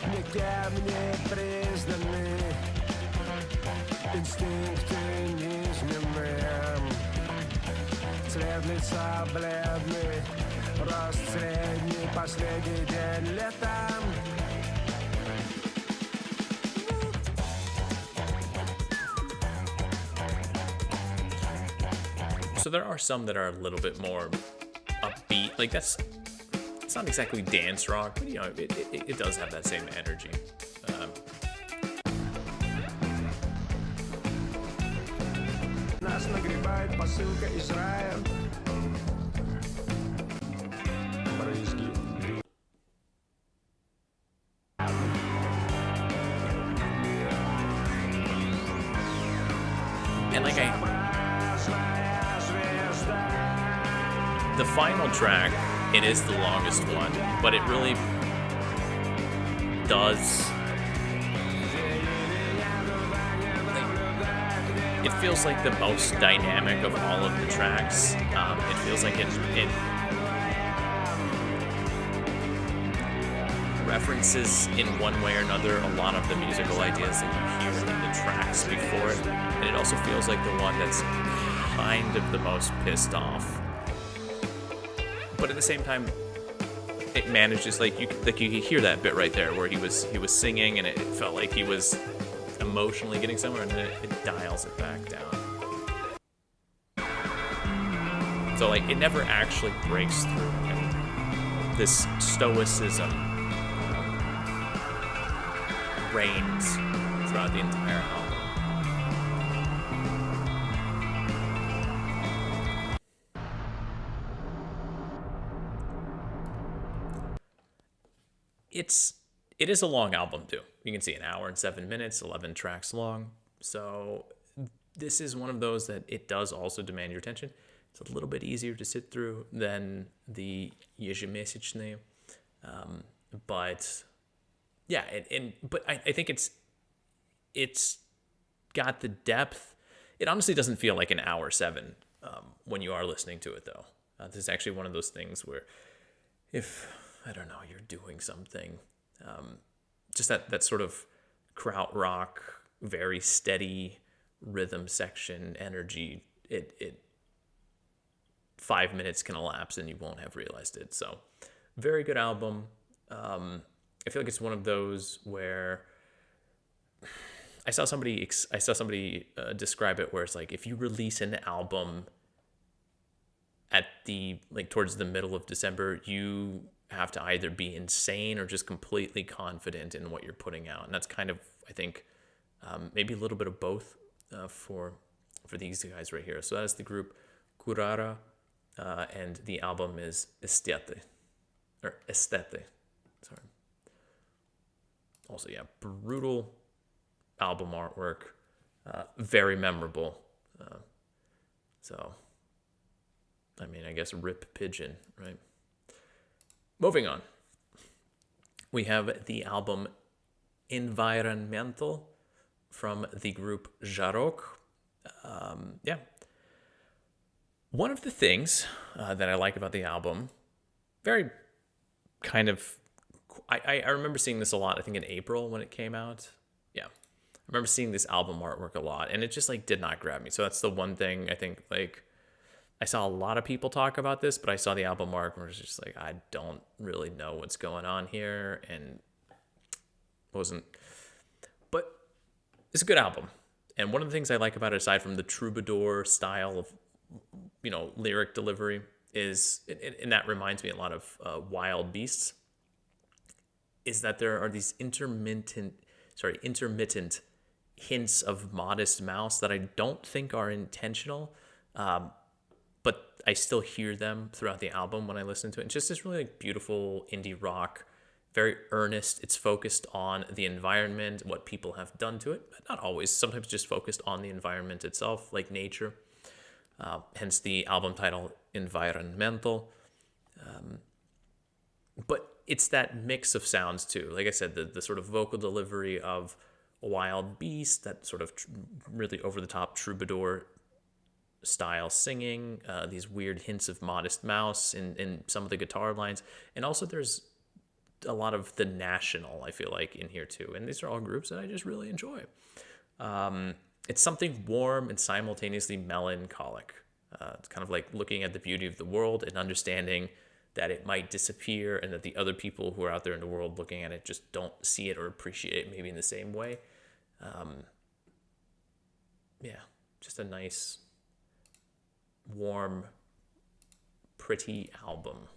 L: никем не признанный, инстинкты неизменные, Цвет лица бледный, рост средний, последний день лета.
A: So there are some that are a little bit more upbeat. Like it's not exactly dance rock, but you know, it does have that same energy.
L: Нас нагребает посылка из рая. Брызги.
A: And like the final track, it is the longest one, but it really does. It feels like the most dynamic of all of the tracks. It feels like it references in one way or another a lot of the musical ideas that you hear in the tracks before it, and it also feels like the one that's kind of the most pissed off. But at the same time, it manages you could hear that bit right there where he was singing and it felt like he was emotionally getting somewhere, and then it dials it back down. So like it never actually breaks through, and this stoicism reigns throughout the entire album. It is a long album too. You can see an hour and 7 minutes, 11 tracks long. So this is one of those that it does also demand your attention. It's a little bit easier to sit through than the Ежемесячные. But yeah, but I think it's got the depth. It honestly doesn't feel like an hour 7 when you are listening to it though. This is actually one of those things where if, I don't know, you're doing something, just that sort of krautrock, very steady rhythm section energy, it 5 minutes can elapse and you won't have realized it. So very good album. I feel like it's one of those where I saw somebody describe it where it's like if you release an album at towards the middle of December, you have to either be insane or just completely confident in what you're putting out. And that's kind of, I think, maybe a little bit of both for these guys right here. So that is the group Kurara, and the album is Эстеты. Sorry. Also, yeah, brutal album artwork, very memorable. So, I mean, I guess rip Pigeon, right? Moving on, we have the album Энвайронментал from the group Жарок. Yeah. One of the things that I like about the album, very kind of, I remember seeing this a lot, I think in April when it came out. Yeah. I remember seeing this album artwork a lot, and it just did not grab me. So that's the one thing I think I saw a lot of people talk about this, but I saw the album art and was just I don't really know what's going on here, and but it's a good album. And one of the things I like about it, aside from the troubadour style of, lyric delivery, is, and that reminds me a lot of Wild Beasts, is that there are these intermittent hints of Modest Mouse that I don't think are intentional, but I still hear them throughout the album when I listen to it. It's just this really beautiful indie rock, very earnest. It's focused on the environment, what people have done to it, but not always. Sometimes just focused on the environment itself, like nature. Hence the album title, Environmental. But it's that mix of sounds too. Like I said, the sort of vocal delivery of Wild Beast, that sort of really over-the-top troubadour style singing, these weird hints of Modest Mouse in some of the guitar lines, and also there's a lot of The National, I feel like, in here too, and these are all groups that I just really enjoy. It's something warm and simultaneously melancholic, It's kind of like looking at the beauty of the world and understanding that it might disappear and that the other people who are out there in the world looking at it just don't see it or appreciate it maybe in the same way. Yeah, just a nice, warm, pretty album.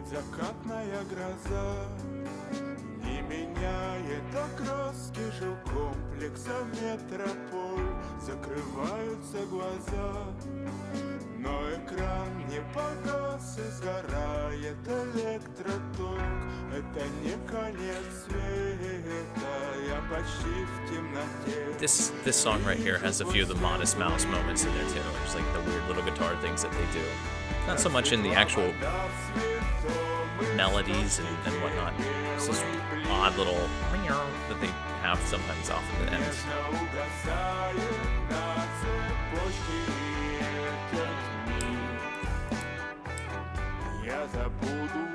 E: Предзакатная гроза не меняет окраски жилкомплекса метрополь. Закрываются глаза, но экран не погас и сгорает электроток. Это не конец света, я почти в темноте.
A: This song right here has a few of the Modest Mouse moments in there too. Just like the weird little guitar things that they do. Not so much in the actual melodies and whatnot. It's this odd little that they have sometimes off at the end.
E: Я забуду,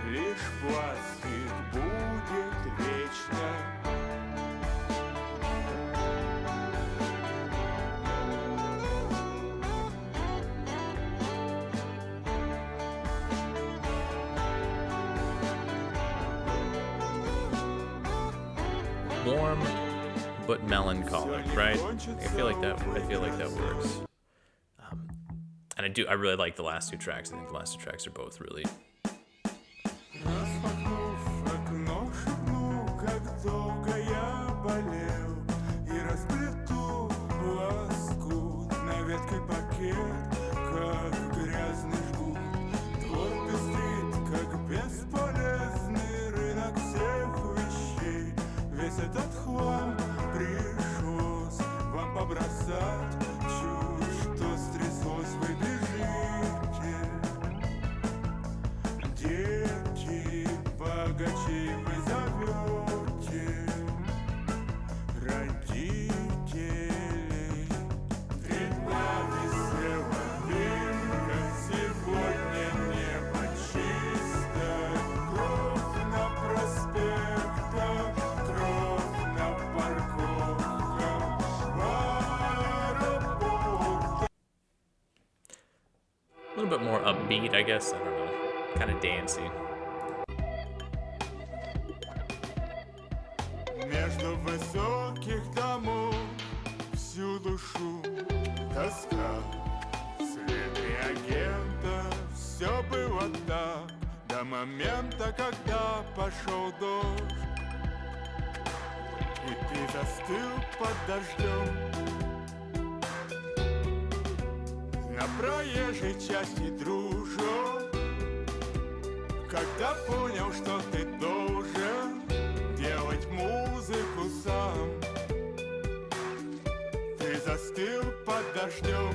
E: лишь пластик будет вечно.
A: Warm but melancholic, right? I feel like that works. And I really like the last two tracks. I think the last two tracks are both really.
E: Распахнув окно, шепну, как долго я болел, и расплету лоскут на ветке пакет, как грязный жгут. Двор пестрит, как бесполезный рынок всех вещей. Весь этот хлам пришлось вам побросать. Чушь, что стряслось, вы бежите. Дети, богачей вы зовете. Родителей. Пред нами села дымка. Сегодня небо чисто. Кровь на проспектах, кровь на парковках, в аэропортах.
A: A little bit more upbeat, I guess. I don't know. Kind of dancey.
E: Между высоких домов всюду шум, тоска, следы агента. Все было так до момента, когда пошел дождь, и ты застыл под дождем на проезжей части, дружок. Когда понял, что ты должен делать музыку сам, ты застыл под дождем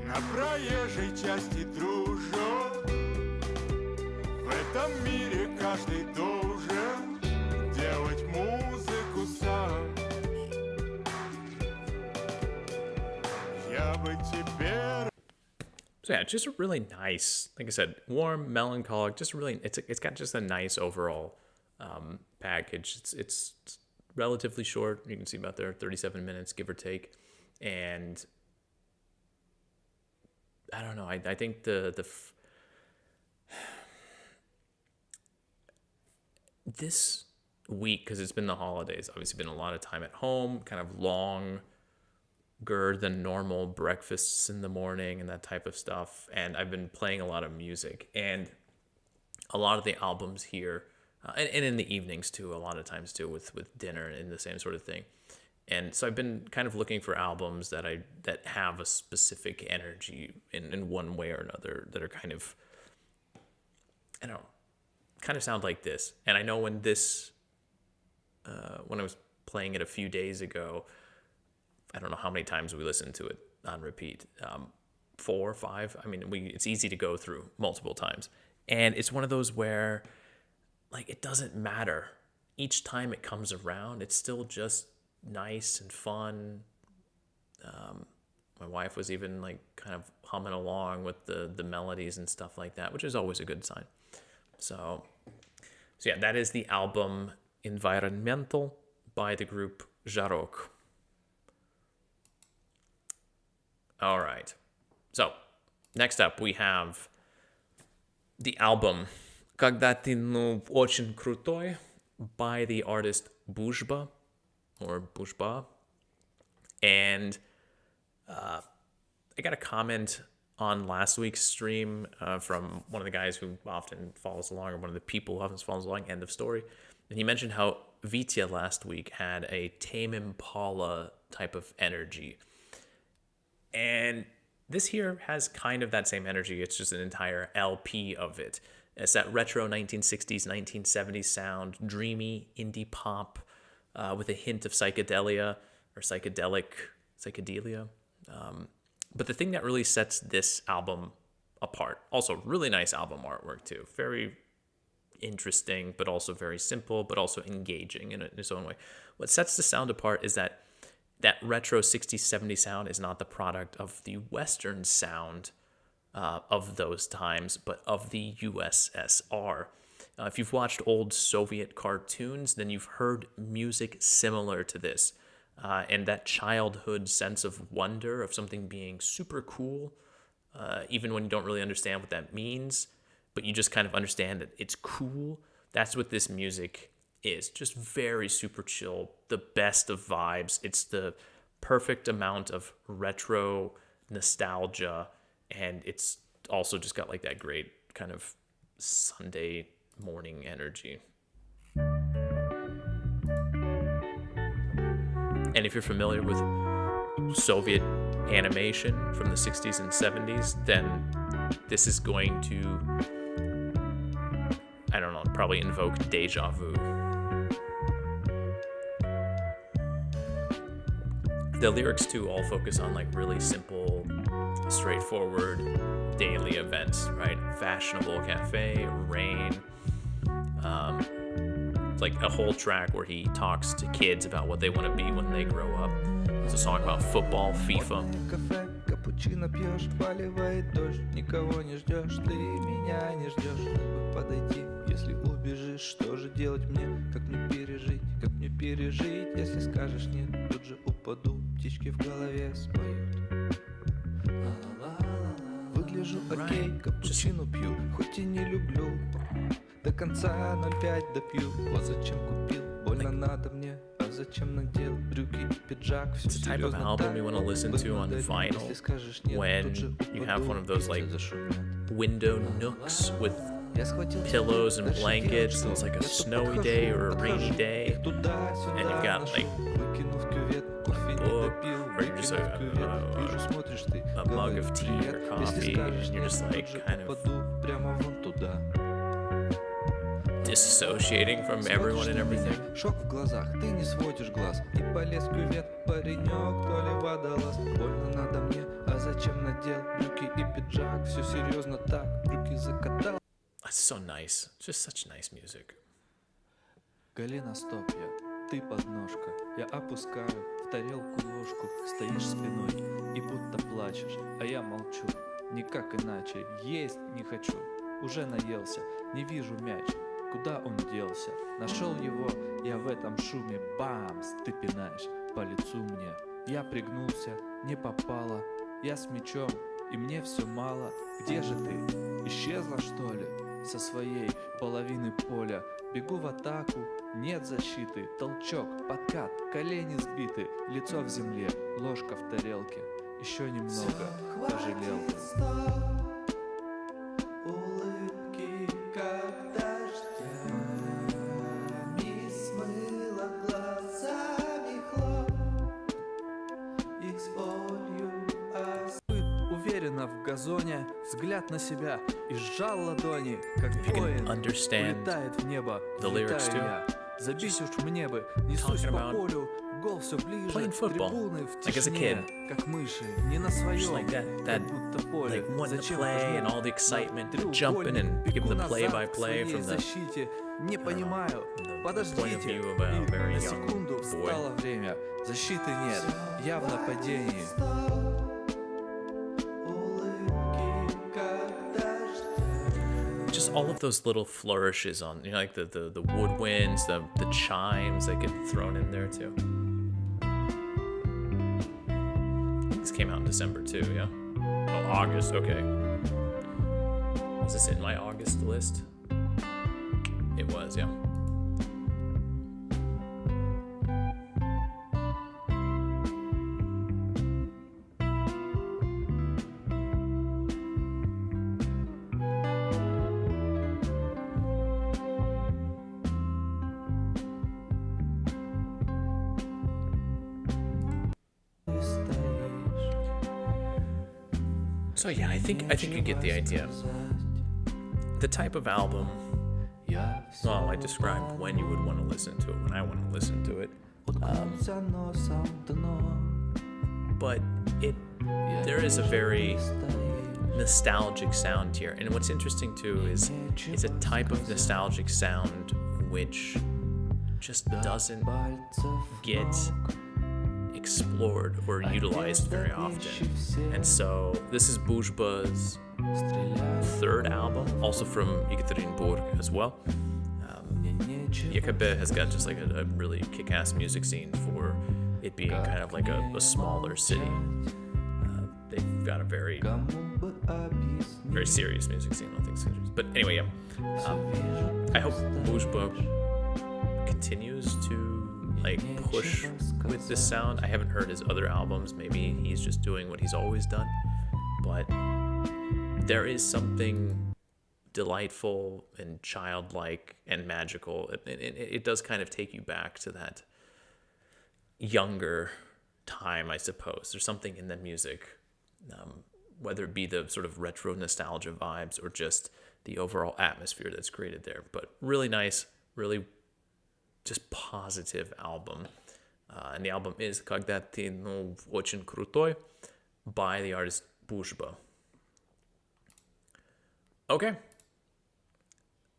E: на проезжей части, дружок. В этом мире каждый должен делать музыку сам. Я бы тебе.
A: So yeah, just a really nice, like I said, warm, melancholic. Just really, it's got just a nice overall package. It's relatively short. You can see about there 37 minutes, give or take, and I don't know. I think this week, because it's been the holidays, obviously been a lot of time at home, kind of longer than normal breakfasts in the morning and that type of stuff. And I've been playing a lot of music, and a lot of the albums here, and in the evenings too, a lot of times too, with dinner and the same sort of thing. And so I've been kind of looking for albums that have a specific energy in one way or another, that are kind of, I don't know, kind of sound like this. And I know when I was playing it a few days ago, I don't know how many times we listened to it on repeat, 4 or 5. I mean, it's easy to go through multiple times. And it's one of those where like, it doesn't matter. Each time it comes around, it's still just nice and fun. My wife was even like kind of humming along with the melodies and stuff like that, which is always a good sign. So yeah, that is the album Environmental by the group Жарок. All right. So next up we have the album Когда, очень крутой by the artist Bужба or Bужба. And I got a comment on last week's stream from one of the guys who often follows along, or one of the people who often follows along, end of story. And he mentioned how Vitya last week had a Tame Impala type of energy. And this here has kind of that same energy. It's just an entire LP of it. It's that retro 1960s, 1970s sound, dreamy indie pop with a hint of psychedelia or psychedelia. But the thing that really sets this album apart, also really nice album artwork too, very interesting, but also very simple, but also engaging in its own way. What sets the sound apart is that retro 60s, 70s sound is not the product of the Western sound of those times, but of the USSR. If you've watched old Soviet cartoons, then you've heard music similar to this. And that childhood sense of wonder of something being super cool, even when you don't really understand what that means, but you just kind of understand that it's cool. That's what this music is. Just very super chill, the best of vibes. It's the perfect amount of retro nostalgia, and it's also just got like that great kind of Sunday morning energy. And if you're familiar with Soviet animation from the 60s and 70s, then this is going to, I don't know, probably invoke deja vu. The lyrics too all focus on like really simple, straightforward daily events, right? Fashionable cafe, rain, like a whole track where he talks to kids about what they want to be when they grow up. It's a song about football, FIFA.
M: Капучино пьешь, поливает дождь, никого не ждешь, ты меня не ждешь, чтобы подойти. Если убежишь, что же делать мне? Как мне пережить, если скажешь нет, тут же упаду, птички в голове споют. Выгляжу окей, капучино пью, хоть и не люблю. До конца 0,5 допью, вот зачем купил, больно надо мне, а зачем надел брюки, пиджак, все
A: It's a type of album you want to listen to on vinyl when you have one of those like window nooks with pillows and blankets, and it's like a snowy day or a rainy day, and you've got like a book, or you're just a mug of tea or coffee, and you're just like kind of disassociating from everyone and everything.
M: Шок в глазах, ты не сводишь глаз. И полез в кювет, паренек, то ли водолаз. Больно надо мне, а зачем надел брюки и пиджак? Все серьезно так, брюки закатал.
A: That's so nice. Just such nice music.
M: Колено стопья, ты подножка. Я опускаю в тарелку ложку. Стоишь спиной и будто плачешь, а я молчу. Никак иначе, есть не хочу. Уже наелся, не вижу мяч. Куда он делся? Нашел его, я в этом шуме. Бамс, ты пинаешь по лицу мне. Я пригнулся, не попало. Я с мячом, и мне все мало. Где же ты? Исчезла, что ли? Со своей половины поля. Бегу в атаку, нет защиты. Толчок, подкат, колени сбиты. Лицо в земле, ложка в тарелке. Еще немного, пожалел. В газоне, взгляд на себя и сжал ладони, как воин, улетает в небо, взлетаю я. Забить уж мне бы, несусь по полю, Гол все ближе,
A: Playing football,
M: трибуны в
A: like as a
M: тишине,
A: kid.
M: как мыши, не на
A: Just
M: своем,
A: like that
M: как будто поле.
A: like wanting to
M: Зачем
A: play and
M: жмут
A: all the excitement,
M: на
A: jumping and
M: треугольник,
A: giving the
M: бегу
A: play-by-play
M: назад к своей
A: from the
M: защите. Не понимаю,
A: the point of
M: подождите.
A: view of a
M: И
A: very
M: на
A: young
M: секунду
A: boy.
M: встало время. Защиты нет, я в нападении.
A: Just all of those little flourishes on, you know, like the woodwinds, the chimes that get thrown in there too. This came out in December too, yeah? Oh, August, okay. Was this in my August list? It was, yeah. So yeah, I think you get the idea. The type of album, well, I described when you would want to listen to it, when I want to listen to it. But there is a very nostalgic sound here. And what's interesting too is it's a type of nostalgic sound which just doesn't get explored or utilized very often. And so this is Bужba's third album, also from Ekaterinburg as well. Yakabé has got just like a really kick-ass music scene for it being kind of like a smaller city. They've got a very serious music scene, I don't think serious. But anyway, yeah. I hope Bужба continues to like push with this sound. I haven't heard his other albums. Maybe he's just doing what he's always done. But there is something delightful and childlike and magical. It does kind of take you back to that younger time, I suppose. There's something in the music, whether it be the sort of retro nostalgia vibes or just the overall atmosphere that's created there. But really nice, really just positive album. And the album is Когда, очень крутой by the artist Bужба. Okay.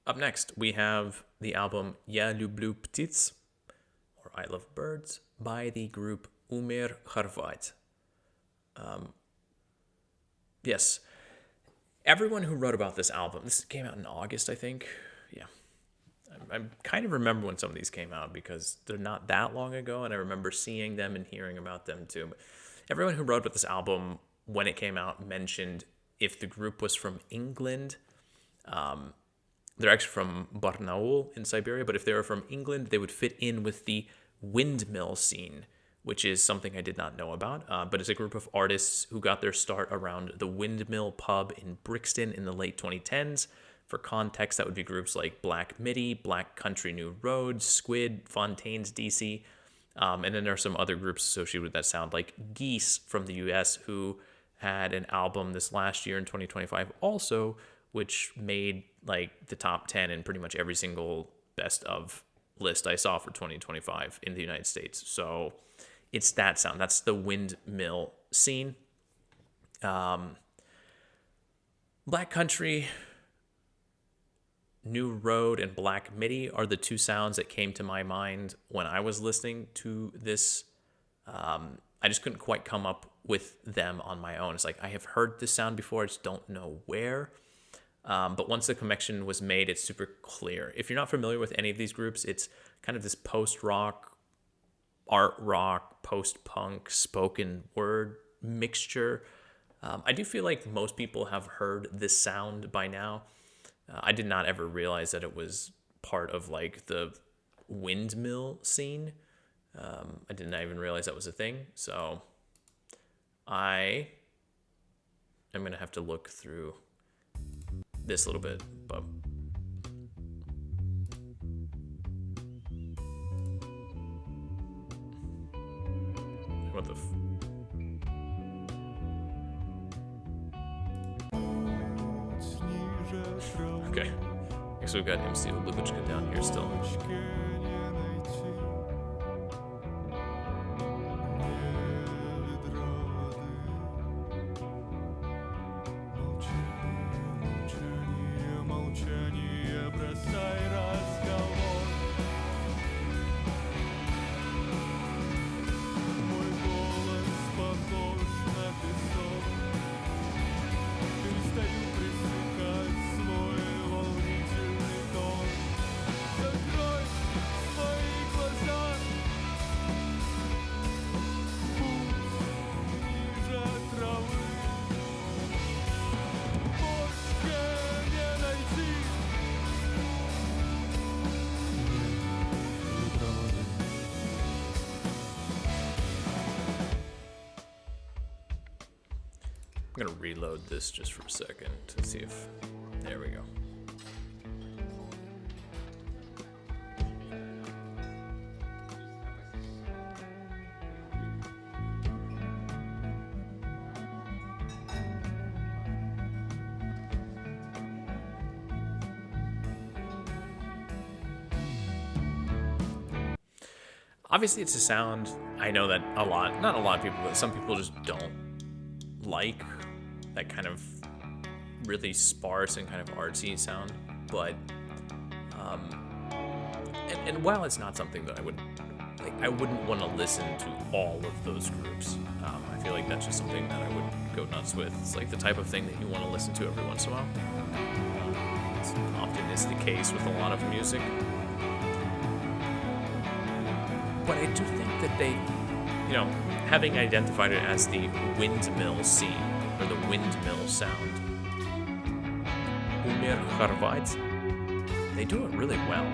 A: Up next, we have the album Я люблю птиц, or I Love Birds, by the group Умер, хорват. Yes. Everyone who wrote about this album, this came out in August, I think. Yeah. I kind of remember when some of these came out because they're not that long ago, and I remember seeing them and hearing about them too. But everyone who wrote about this album when it came out mentioned if the group was from England, they're actually from Barnaul in Siberia, but if they were from England, they would fit in with the windmill scene, which is something I did not know about. But it's a group of artists who got their start around the Windmill pub in Brixton in the late 2010s. For context, that would be groups like Black Midi, Black Country New Road, Squid, Fontaines DC. And then there are some other groups associated with that sound, like Geese from the US, who had an album this last year in 2025 also, which made like the top 10 in pretty much every single best of list I saw for 2025 in the United States. So it's that sound. That's the windmill scene. Black Country New Road and Black Midi are the two sounds that came to my mind when I was listening to this. I just couldn't quite come up with them on my own. It's like I have heard this sound before, I just don't know where. But once the connection was made, it's super clear. If you're not familiar with any of these groups, it's kind of this post-rock, art rock, post-punk, spoken word mixture. I do feel like most people have heard this sound by now. I did not ever realize that it was part of like the windmill scene. I did not even realize that was a thing. So I am going to have to look through this a little bit, but what the okay, so we've got MC Улыбочка down here still. I'm gonna reload this just for a second to see if, there we go. Obviously, it's a sound I know that not a lot of people, but some people just don't like that kind of really sparse and kind of artsy sound. But, and while it's not something that I wouldn't want to listen to all of those groups. I feel like that's just something that I would go nuts with. It's like the type of thing that you want to listen to every once in a while. It's often is the case with a lot of music. But I do think that they, having identified it as the windmill scene, or the windmill sound, Умер, хорват, they do it really well.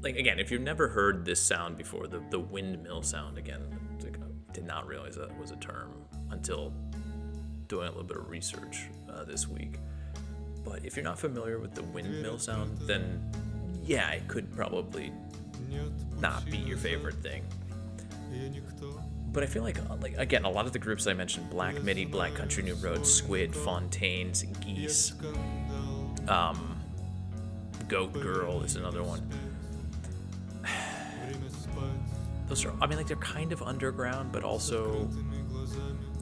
A: Again, if you've never heard this sound before, the windmill sound, again, I did not realize that was a term until doing a little bit of research this week. But if you're not familiar with the windmill sound, then yeah, it could probably not be your favorite thing. But I feel like again, a lot of the groups I mentioned, Black Midi, Black Country New Road, Squid, Fontaines, Geese, Goat Girl is another one. Those are, they're kind of underground, but also,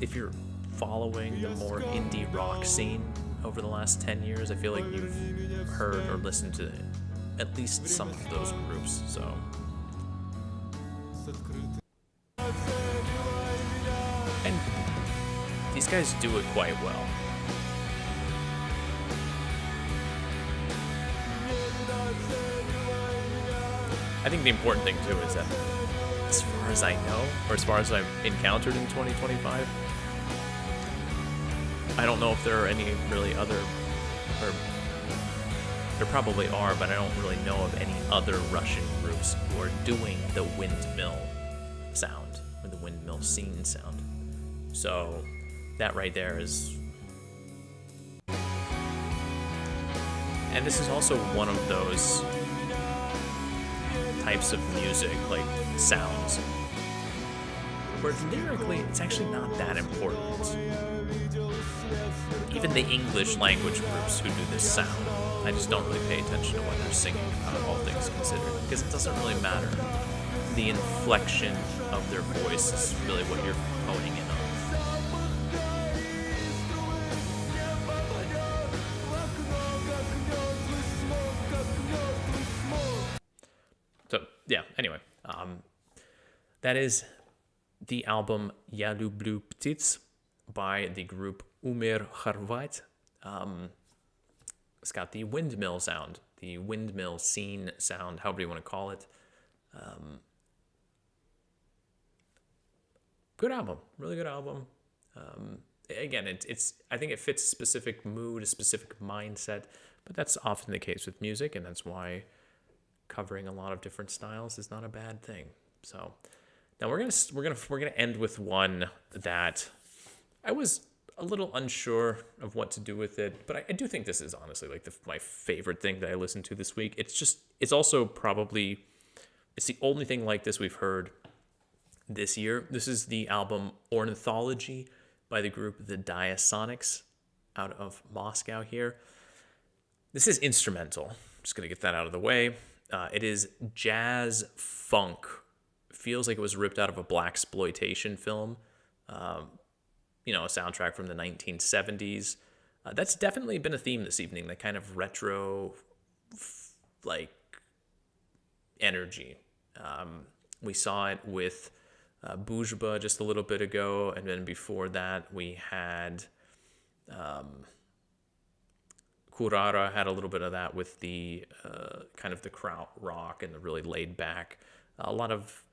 A: if you're following the more indie rock scene over the last 10 years, I feel like you've heard or listened to at least some of those groups, so. And these guys do it quite well. I think the important thing too is that, as far as I know, or as far as I've encountered in 2025, I don't know if there are any really other, or there probably are, but I don't really know of any other Russian groups who are doing the windmill sound, or the windmill scene sound. So that right there is... And this is also one of those types of music, like sounds, where lyrically it's actually not that important. Even the English language groups who do this sound, I just don't really pay attention to what they're singing about, all things considered, because it doesn't really matter. The inflection of their voice is really what you're honing in on. So, yeah, anyway, that is the album Я люблю птиц by the group Умер, хорват. It's got the windmill sound, the windmill scene sound, however you want to call it. Good album, really good album. Again, it's I think it fits a specific mood, a specific mindset, but that's often the case with music, and that's why covering a lot of different styles is not a bad thing. So now we're gonna end with one that I was a little unsure of what to do with it, but I do think this is honestly like my favorite thing that I listened to this week. It's also probably, it's the only thing like this we've heard this year. This is the album Ornithology by the group the Diasonics out of Moscow here. This is instrumental. Just gonna get that out of the way. It is jazz funk. Feels like it was ripped out of a blaxploitation film. A soundtrack from the 1970s. That's definitely been a theme this evening, that kind of retro, like energy. We saw it with Bужба just a little bit ago, and then before that we had Kurara had a little bit of that with the kind of the kraut rock and the really laid back. A lot of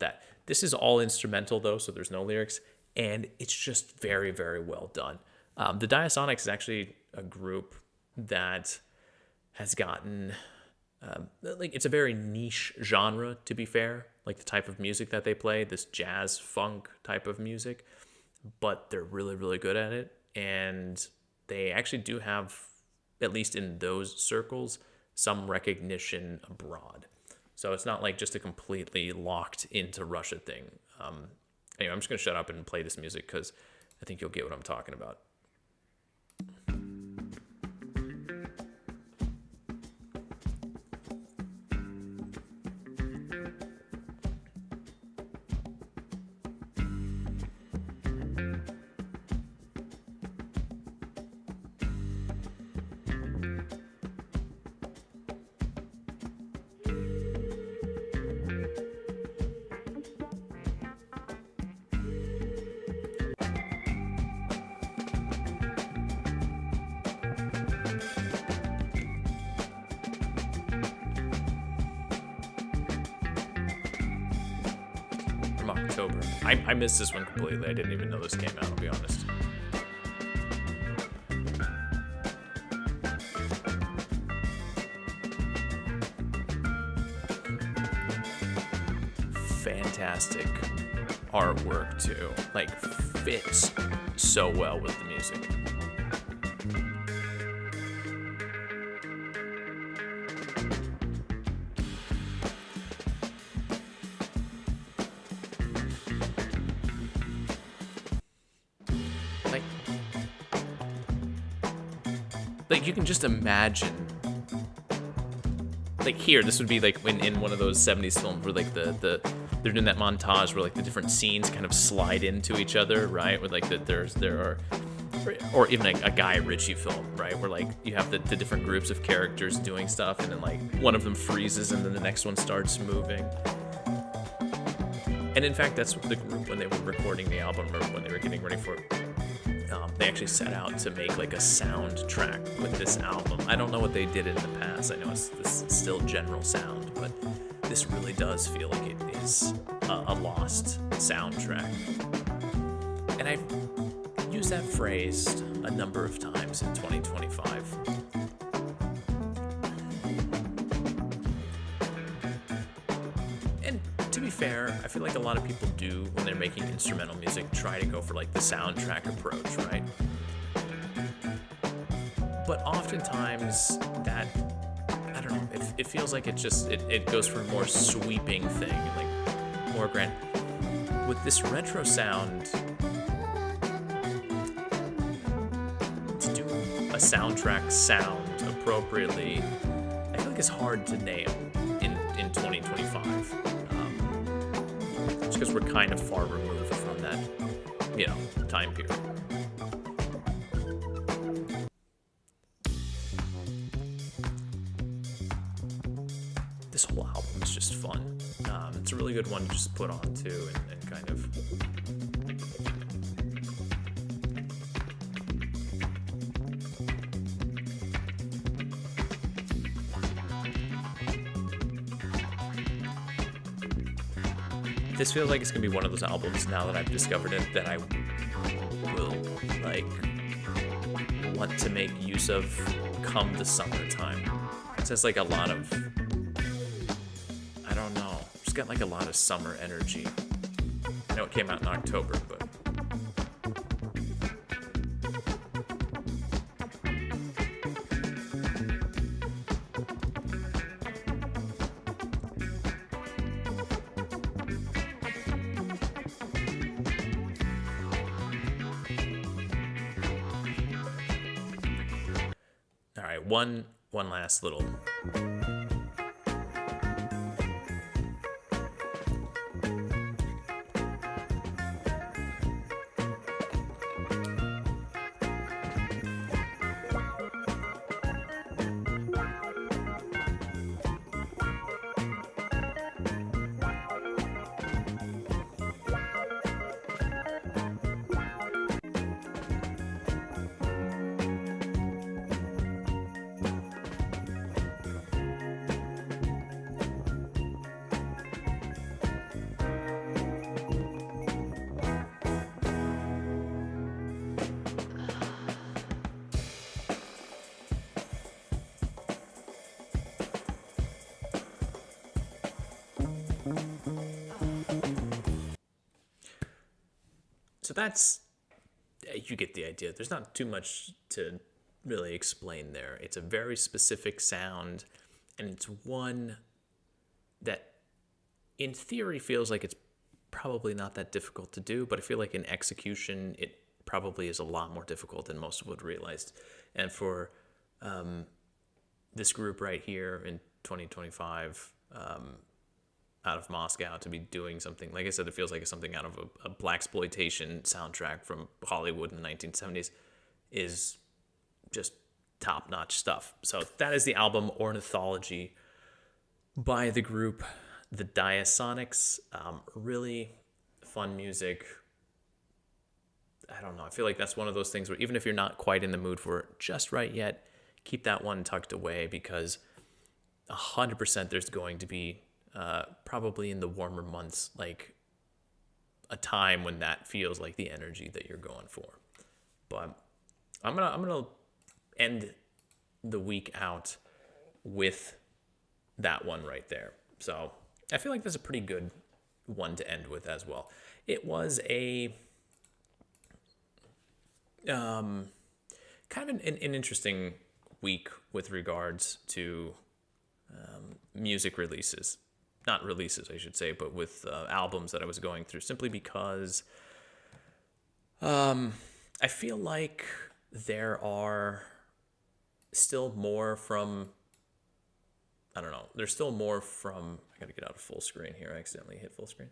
A: that. This is all instrumental though, so there's no lyrics, and it's just very, very well done. The Diasonics is actually a group that has gotten like, it's a very niche genre, to be fair, like the type of music that they play, this jazz funk type of music, but they're really, really good at it, and they actually do have, at least in those circles, some recognition abroad. So it's not like just a completely locked into Russia thing. Anyway, I'm just gonna shut up and play this music because I think you'll get what I'm talking about. October. I missed this one completely. I didn't even know this came out, I'll be honest. Fantastic artwork too. Like, fits so well with the music. Like, you can just imagine, like, here, this would be like in one of those 70s films where like they're doing that montage where like the different scenes kind of slide into each other, right? Where like or even a Guy Ritchie film, right? Where like you have the different groups of characters doing stuff, and then like one of them freezes and then the next one starts moving. And in fact, that's what the group, when they were recording the album or when they were getting ready for it, they actually set out to make like a soundtrack with this album. I don't know what they did in the past. I know it's still general sound, but this really does feel like it is a lost soundtrack. And I've used that phrase a number of times in 2025. And to be fair, I feel like a lot of people do, when they're making instrumental music, try to go for like the soundtrack approach, right? But oftentimes that, I don't know, it feels like it goes for a more sweeping thing, like more grand. With this retro sound, to do a soundtrack sound appropriately, I feel like it's hard to nail in 2025. Just because we're kind of far removed from that, time period. This whole album is just fun. It's a really good one to just put on too, and kind of. This feels like it's gonna be one of those albums, now that I've discovered it, that I will like want to make use of come the summertime. It has like a lot of, I don't know, just got like a lot of summer energy. I know it came out in October, but one last little. so that's, you get the idea. There's not too much to really explain there. It's a very specific sound, and it's one that in theory feels like it's probably not that difficult to do, but I feel like in execution it probably is a lot more difficult than most would realize. And for this group right here in 2025, out of Moscow, to be doing something, like I said, it feels like it's something out of a blaxploitation soundtrack from Hollywood in the 1970s, is just top-notch stuff. So that is the album Ornithology by the group the Diasonics. Really fun music. I don't know. I feel like that's one of those things where even if you're not quite in the mood for it just right yet, keep that one tucked away, because 100% there's going to be probably in the warmer months, like a time when that feels like the energy that you're going for. But I'm gonna end the week out with that one right there. So I feel like that's a pretty good one to end with as well. It was a kind of an interesting week with regards to music releases. Not releases, I should say, but with albums that I was going through, simply because I feel like there are still more from, I don't know, there's still more from, I gotta get out of full screen here, I accidentally hit full screen.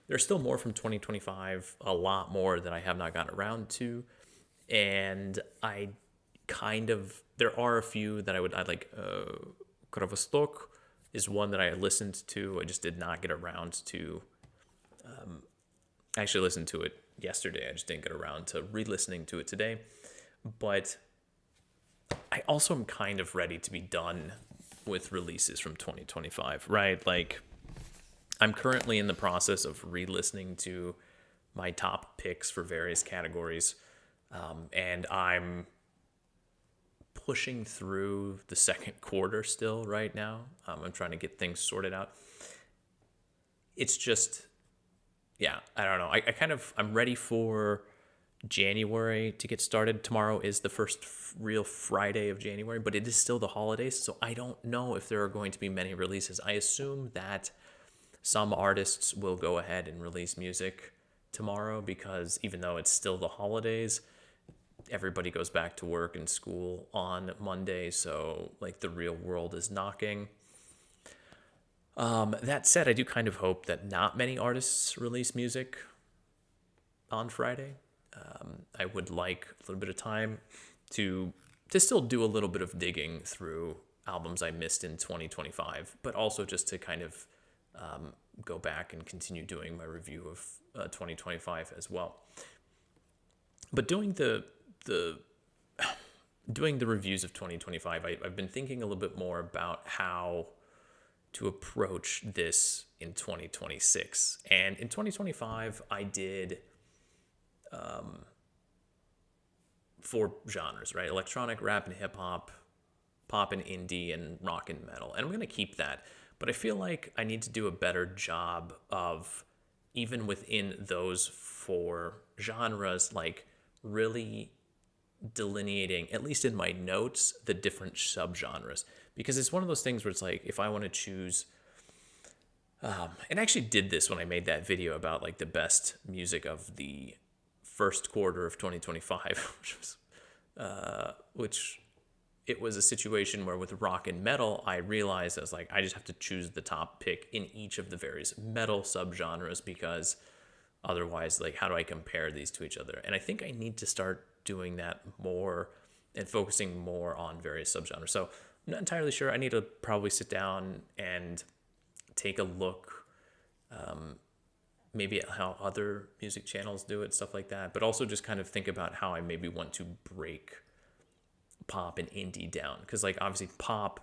A: There's still more from 2025, a lot more that I have not gotten around to, and I kind of, there are a few that I like, Krovostok is one that I listened to. I just did not get around to. I actually listened to it yesterday. I just didn't get around to re-listening to it today. But I also am kind of ready to be done with releases from 2025, right? Like, I'm currently in the process of re-listening to my top picks for various categories, and I'm pushing through the second quarter still right now. I'm trying to get things sorted out. It's just, yeah, I don't know. I'm ready for January to get started. Tomorrow is the first real Friday of January, but it is still the holidays, so I don't know if there are going to be many releases. I assume that some artists will go ahead and release music tomorrow, because even though it's still the holidays, everybody goes back to work and school on Monday, so like the real world is knocking. That said, I do kind of hope that not many artists release music on Friday. I would like a little bit of time to still do a little bit of digging through albums I missed in 2025, but also just to kind of go back and continue doing my review of 2025 as well. But doing the reviews of 2025, I've been thinking a little bit more about how to approach this in 2026. And in 2025, I did 4 genres, right? Electronic, rap, and hip hop, pop and indie, and rock and metal. And I'm going to keep that. But I feel like I need to do a better job of, even within those 4 genres, like really delineating, at least in my notes, the different subgenres. Because it's one of those things where it's like, if I want to choose, and I actually did this when I made that video about like the best music of the first quarter of 2025, which it was a situation where with rock and metal, I realized I was like, I just have to choose the top pick in each of the various metal subgenres, because otherwise, like, how do I compare these to each other? And I think I need to start doing that more and focusing more on various subgenres. So I'm not entirely sure. I need to probably sit down and take a look, maybe at how other music channels do it, stuff like that, but also just kind of think about how I maybe want to break pop and indie down. Because, like, obviously pop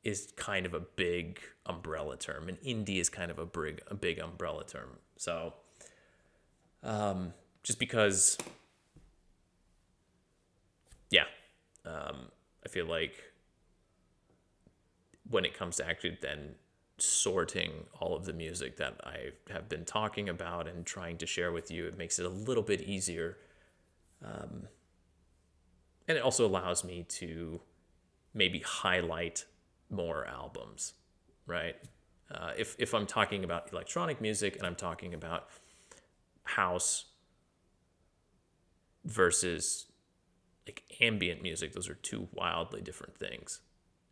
A: is kind of a big umbrella term, and indie is kind of a big umbrella term. So just because, yeah, I feel like when it comes to actually then sorting all of the music that I have been talking about and trying to share with you. It makes it a little bit easier. And it also allows me to maybe highlight more albums, right? If I'm talking about electronic music and I'm talking about house versus like ambient music, those are two wildly different things,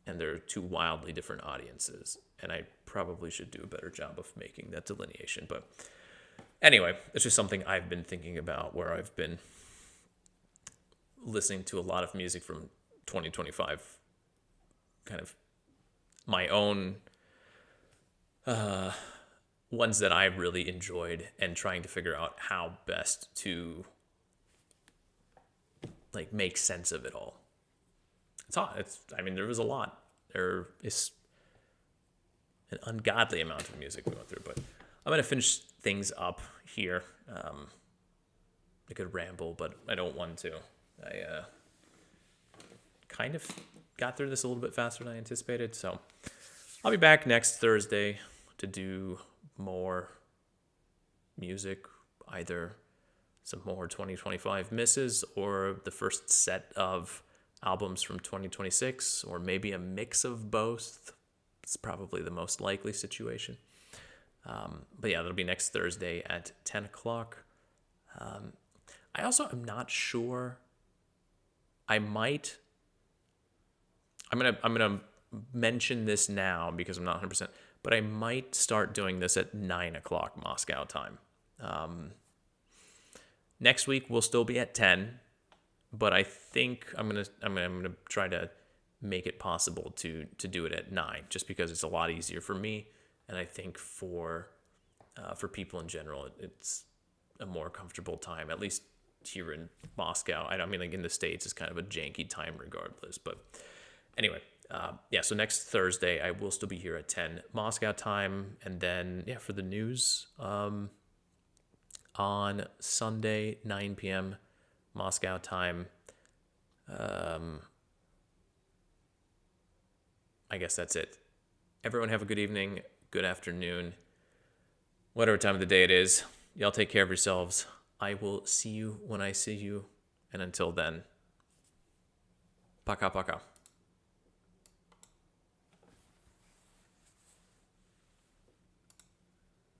A: and they're two wildly different audiences, and I probably should do a better job of making that delineation. But anyway, it's just something I've been thinking about, where I've been listening to a lot of music from 2025, kind of my own ones that I really enjoyed, and trying to figure out how best to like make sense of it all. I mean, there was a lot. There is an ungodly amount of music we went through, but I'm going to finish things up here. I could ramble, but I don't want to. I kind of got through this a little bit faster than I anticipated, so I'll be back next Thursday to do more music, either some more 2025 misses or the first set of albums from 2026, or maybe a mix of both. It's probably the most likely situation. But yeah, that'll be next Thursday at 10 o'clock. I also am not sure. I'm gonna mention this now because I'm not 100%, but I might start doing this at 9 o'clock Moscow time. Next week we'll still be at 10, but I think I'm gonna try to make it possible to do it at 9, just because it's a lot easier for me, and I think for people in general, it's a more comfortable time, at least here in Moscow. I mean, like in the States, it's kind of a janky time regardless. But anyway, yeah, so next Thursday, I will still be here at 10 Moscow time. And then, yeah, for the news, on Sunday, 9 p.m. Moscow time. I guess that's it. Everyone have a good evening, good afternoon, whatever time of the day it is. Y'all take care of yourselves. I will see you when I see you. And until then, пока-пока.